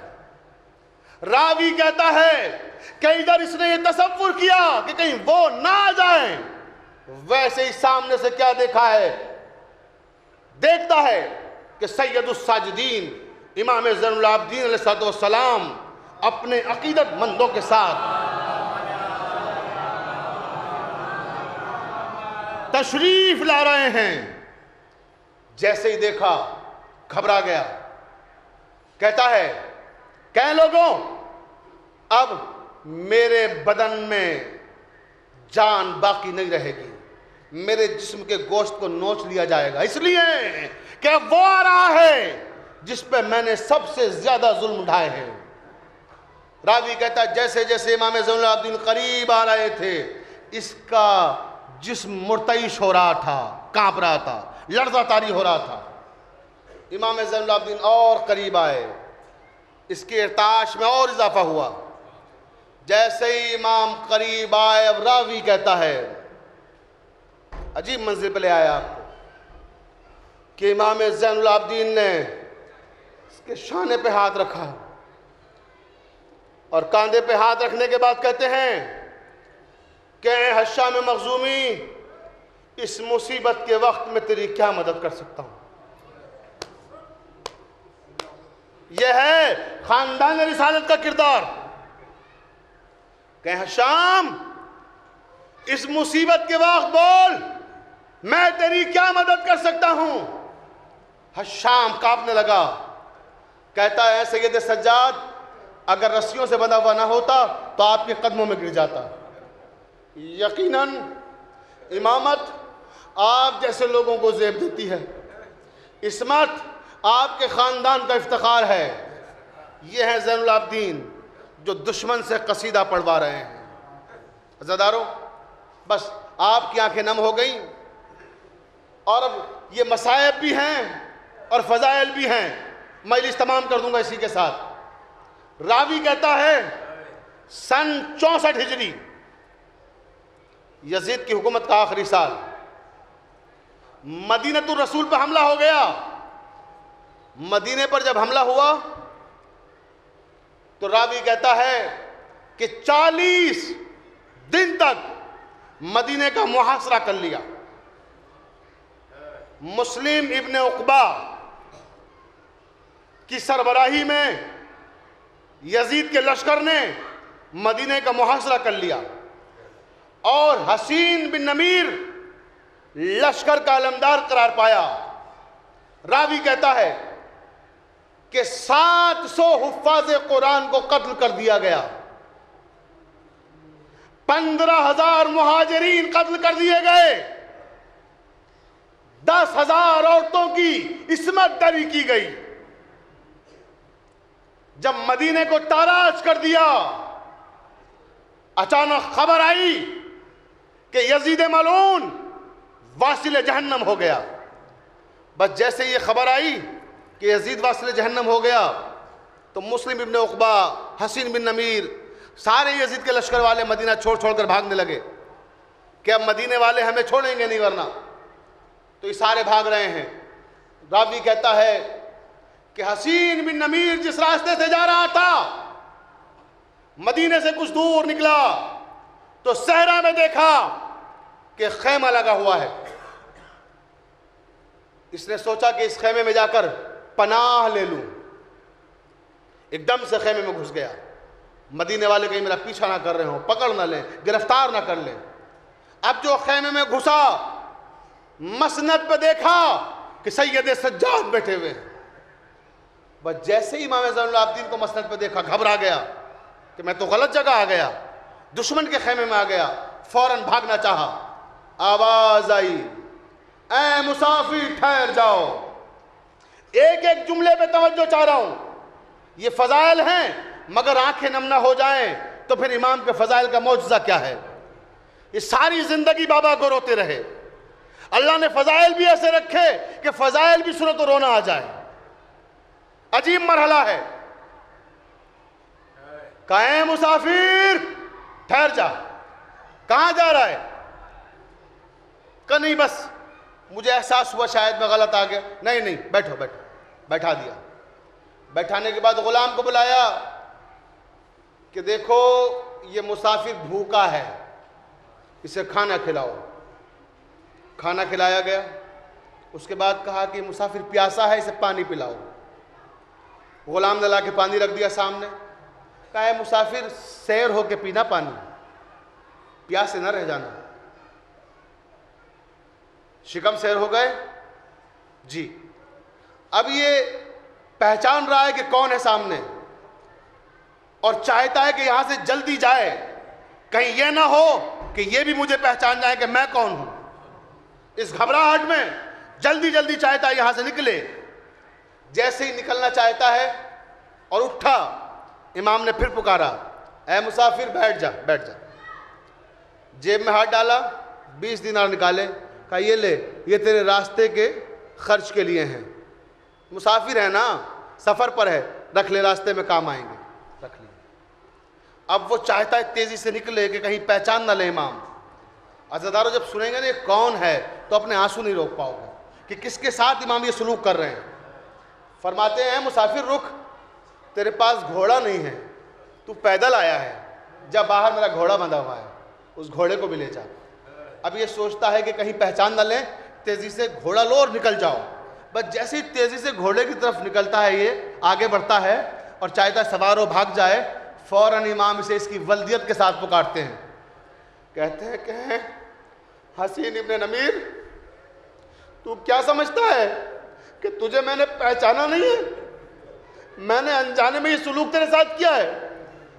راوی کہتا ہے کہ ادھر اس نے یہ تصور کیا کہ کہیں وہ نہ آ جائیں، ویسے ہی سامنے سے کیا دیکھا ہے، دیکھتا ہے کہ سید الساجدین امام زین العابدین علیہ السلام اپنے عقیدت مندوں کے ساتھ تشریف لا رہے ہیں. جیسے ہی دیکھا گھبرا گیا، کہتا ہے کہ لوگوں اب میرے بدن میں جان باقی نہیں رہے گی، میرے جسم کے گوشت کو نوچ لیا جائے گا، اس لیے کہ وہ آ رہا ہے جس پہ میں نے سب سے زیادہ ظلم اٹھائے ہیں. راوی کہتا ہے جیسے جیسے امام زین العابدین قریب آ رہے تھے اس کا جسم مرتعش ہو رہا تھا، کانپ رہا تھا، لرزہ طاری ہو رہا تھا. امام زین العابدین اور قریب آئے، اس کے ارتعاش میں اور اضافہ ہوا. جیسے ہی امام قریب آئے اب راوی کہتا ہے عجیب منزل پہ لے آیا آپ کو کہ امام زین العابدین نے اس کے شانے پہ ہاتھ رکھا اور کاندھے پہ ہاتھ رکھنے کے بعد کہتے ہیں کہ اے ہشام مخزومی، اس مصیبت کے وقت میں تیری کیا مدد کر سکتا ہوں. یہ ہے خاندان رسالت کا کردار کہ ہشام اس مصیبت کے وقت بول، میں تیری کیا مدد کر سکتا ہوں. ہشام کانپنے لگا، کہتا ہے سید سجاد اگر رسیوں سے بندھا ہوا نہ ہوتا تو آپ کے قدموں میں گر جاتا. یقیناً امامت آپ جیسے لوگوں کو زیب دیتی ہے، عصمت آپ کے خاندان کا افتخار ہے. یہ ہیں زین العابدین جو دشمن سے قصیدہ پڑھوا رہے ہیں. عزادارو بس آپ کی آنکھیں نم ہو گئیں اور اب یہ مصائب بھی ہیں اور فضائل بھی ہیں. مجلس تمام کر دوں گا اسی کے ساتھ. راوی کہتا ہے سن 64 ہجری یزید کی حکومت کا آخری سال، مدینۃ الرسول پہ حملہ ہو گیا. مدینے پر جب حملہ ہوا تو راوی کہتا ہے کہ 40 دن تک مدینے کا محاصرہ کر لیا. مسلم ابن عقبہ کی سربراہی میں یزید کے لشکر نے مدینے کا محاصرہ کر لیا اور حسین بن نمیر لشکر کا علمدار قرار پایا. راوی کہتا ہے کہ 700 حفاظ قرآن کو قتل کر دیا گیا، 15,000 مہاجرین قتل کر دیے گئے، 10,000 عورتوں کی عصمت دری کی گئی. جب مدینے کو تاراج کر دیا اچانک خبر آئی کہ یزید ملعون واصل جہنم ہو گیا. بس جیسے یہ خبر آئی کہ یزید واصل جہنم ہو گیا تو مسلم ابن عقبہ، حسین بن نمیر، سارے یزید کے لشکر والے مدینہ چھوڑ چھوڑ کر بھاگنے لگے کہ اب مدینے والے ہمیں چھوڑیں گے نہیں ورنہ. تو یہ سارے بھاگ رہے ہیں. راوی کہتا ہے کہ حسین بن نمیر جس راستے سے جا رہا تھا مدینے سے کچھ دور نکلا تو صحرا میں دیکھا کہ خیمہ لگا ہوا ہے. اس نے سوچا کہ اس خیمے میں جا کر پناہ لے لوں. ایک دم سے خیمے میں گھس گیا. مدینے والے کہیں میرا پیچھا نہ کر رہے ہوں، پکڑ نہ لیں، گرفتار نہ کر لیں. اب جو خیمے میں گھسا مسند پہ دیکھا کہ سید سجاد بیٹھے ہوئے ہیں. بس جیسے ہی امام زین العابدین کو مسند پہ دیکھا گھبرا گیا کہ میں تو غلط جگہ آ گیا، دشمن کے خیمے میں آ گیا. فوراً بھاگنا چاہا. آواز آئی اے مسافر ٹھہر جاؤ. ایک ایک جملے پہ توجہ چاہ رہا ہوں. یہ فضائل ہیں مگر آنکھیں نم نہ ہو جائیں تو پھر امام کے فضائل کا معجزہ کیا ہے. یہ ساری زندگی بابا کو روتے رہے. اللہ نے فضائل بھی ایسے رکھے کہ فضائل بھی سنو تو رونا آ جائے. عجیب مرحلہ ہے. کہاں ہے مسافر؟ ٹھہر جا. کہاں جا رہا ہے؟ کہ نہیں بس مجھے احساس ہوا شاید میں غلط آ گیا. نہیں بیٹھو بیٹھو. بیٹھا دیا. بیٹھانے کے بعد غلام کو بلایا کہ دیکھو یہ مسافر بھوکا ہے, اسے کھانا کھلاؤ. کھانا کھلایا گیا. اس کے بعد کہا کہ مسافر پیاسا ہے, اسے پانی پلاؤ. غلام نے لا کے پانی رکھ دیا سامنے. کہا ہے مسافر سیر ہو کے پینا پانی, پیاسے نہ رہ جانا. شکم سیر ہو گئے جی. اب یہ پہچان رہا ہے کہ کون ہے سامنے, اور چاہتا ہے کہ یہاں سے جلدی جائے, کہیں یہ نہ ہو کہ یہ بھی مجھے پہچان جائے کہ میں کون ہوں. اس گھبراہٹ میں جلدی جلدی چاہتا ہے یہاں سے نکلے. جیسے ہی نکلنا چاہتا ہے اور اٹھا, امام نے پھر پکارا, اے مسافر بیٹھ جا بیٹھ جا. جیب میں ہاتھ ڈالا, 20 دینار نکالے. کہا یہ لے, یہ تیرے راستے کے خرچ کے لیے ہیں. مسافر ہے نا, سفر پر ہے, رکھ لے, راستے میں کام آئیں گے. رکھ لے. اب وہ چاہتا ہے تیزی سے نکلے کہ کہیں پہچان نہ لے امام. عزیزدارو جب سنیں گے نا یہ کون ہے تو اپنے آنسو نہیں روک پاؤ گے کہ کس کے ساتھ امام یہ سلوک کر رہے ہیں. فرماتے ہیں مسافر رک, تیرے پاس گھوڑا نہیں ہے, تو پیدل آیا ہے, جب باہر میرا گھوڑا بندھا ہوا ہے, اس گھوڑے کو بھی لے جا. اب یہ سوچتا ہے کہ کہیں پہچان نہ لیں, تیزی سے گھوڑا لو اور نکل جاؤ. بس جیسے ہی تیزی سے گھوڑے کی طرف نکلتا ہے, یہ آگے بڑھتا ہے اور چاہتا ہے سوار ہو بھاگ جائے, فوراً امام اسے اس کی ولدیت کے ساتھ پکارتے ہیں. کہتے ہیں کہ حسین ابن نمیر, تو کیا سمجھتا ہے کہ تجھے میں نے پہچانا نہیں ہے؟ میں نے انجانے میں یہ سلوک تیرے ساتھ کیا ہے.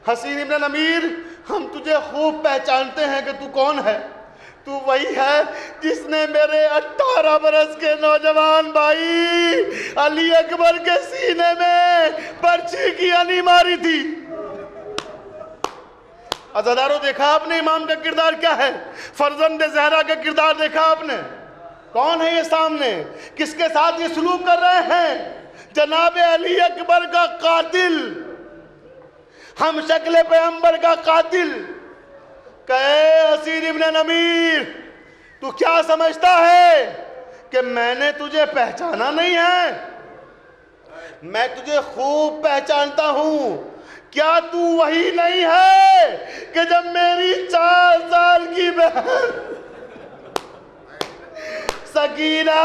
حسین ابن نمیر, ہم تجھے خوب پہچانتے ہیں کہ تو کون ہے. تو وہی ہے جس نے میرے 18 برس کے نوجوان بھائی علی اکبر کے سینے میں پرچی کی انی ماری تھی. عزیزدارو دیکھا آپ نے امام کا کردار کیا ہے؟ فرزند زہرا کا کردار دیکھا آپ نے؟ کون ہے یہ سامنے؟ کس کے ساتھ یہ سلوک کر رہے ہیں؟ جناب علی اکبر کا قاتل, ہم شکل پیغمبر کا قاتل. کہے حسین ابن نمیر, تو کیا سمجھتا ہے کہ میں نے تجھے پہچانا نہیں ہے؟ میں تجھے خوب پہچانتا ہوں. کیا تو وہی نہیں ہے کہ جب میری 4 سال کی بہن سکینہ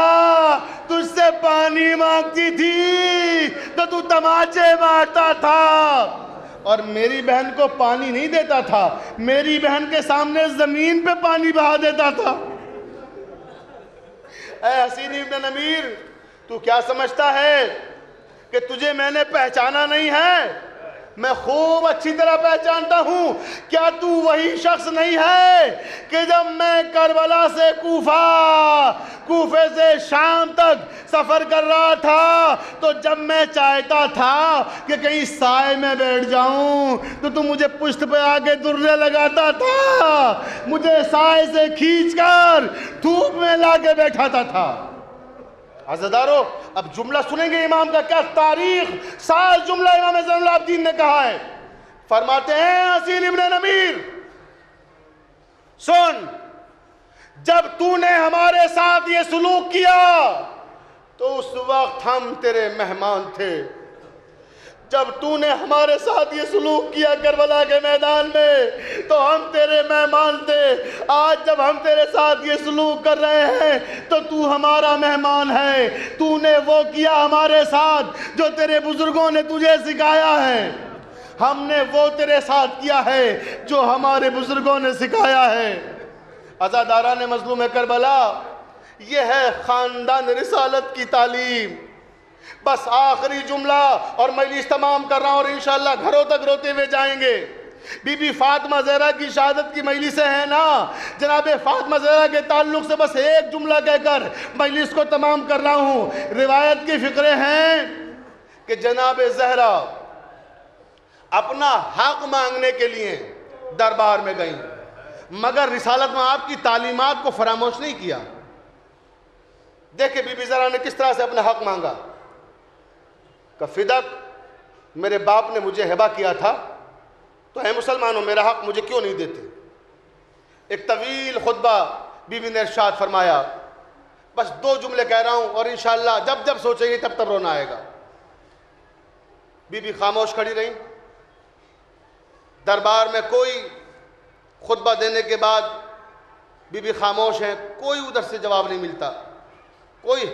تجھ سے پانی مانگتی تھی تو تو تماچے مارتا تھا اور میری بہن کو پانی نہیں دیتا تھا, میری بہن کے سامنے زمین پہ پانی بہا دیتا تھا. اے حسین ابن نمیر, تو کیا سمجھتا ہے کہ تجھے میں نے پہچانا نہیں ہے؟ میں خوب اچھی طرح پہچانتا ہوں. کیا تو وہی شخص نہیں ہے کہ جب میں کربلا سے کوفے سے شام تک سفر کر رہا تھا تو جب میں چاہتا تھا کہ کہیں سائے میں بیٹھ جاؤں تو مجھے پشت پہ آگے درے لگاتا تھا, مجھے سائے سے کھینچ کر دھوپ میں لا کے بیٹھاتا تھا. عزیزدارو اب جملہ سنیں گے امام کا کیا تاریخ ساز جملہ امام زین العابدین نے کہا ہے. فرماتے ہیں حسین ابن نمیر, سن, جب تو نے ہمارے ساتھ یہ سلوک کیا تو اس وقت ہم تیرے مہمان تھے. جب تو نے ہمارے ساتھ یہ سلوک کیا کربلا کے میدان میں تو ہم تیرے مہمان تھے. آج جب ہم تیرے ساتھ یہ سلوک کر رہے ہیں تو تو ہمارا مہمان ہے. تو نے وہ کیا ہمارے ساتھ جو تیرے بزرگوں نے تجھے سکھایا ہے, ہم نے وہ تیرے ساتھ کیا ہے جو ہمارے بزرگوں نے سکھایا ہے. عزاداران مظلوم کربلا, یہ ہے خاندان رسالت کی تعلیم. بس آخری جملہ اور مجلس تمام کر رہا ہوں اور انشاءاللہ گھروں تک روتے ہوئے جائیں گے. بی بی فاطمہ زہرا کی شہادت کی مجلسیں ہیں نا, جناب فاطمہ زہرا کے تعلق سے بس ایک جملہ کہہ کر مجلس کو تمام کر رہا ہوں. روایت کی فقرے ہیں کہ جناب زہرا اپنا حق مانگنے کے لیے دربار میں گئیں, مگر رسالت میں آپ کی تعلیمات کو فراموش نہیں کیا. دیکھیں بی بی زہرا نے کس طرح سے اپنا حق مانگا کہ فدک میرے باپ نے مجھے ہبہ کیا تھا تو اے مسلمانوں میرا حق مجھے کیوں نہیں دیتے. ایک طویل خطبہ بی بی نے ارشاد فرمایا. بس 2 جملے کہہ رہا ہوں اور انشاءاللہ جب جب سوچیں گے تب تب رونا آئے گا. بی بی خاموش کھڑی رہی. دربار میں کوئی خطبہ دینے کے بعد بی بی خاموش ہے, کوئی ادھر سے جواب نہیں ملتا, کوئی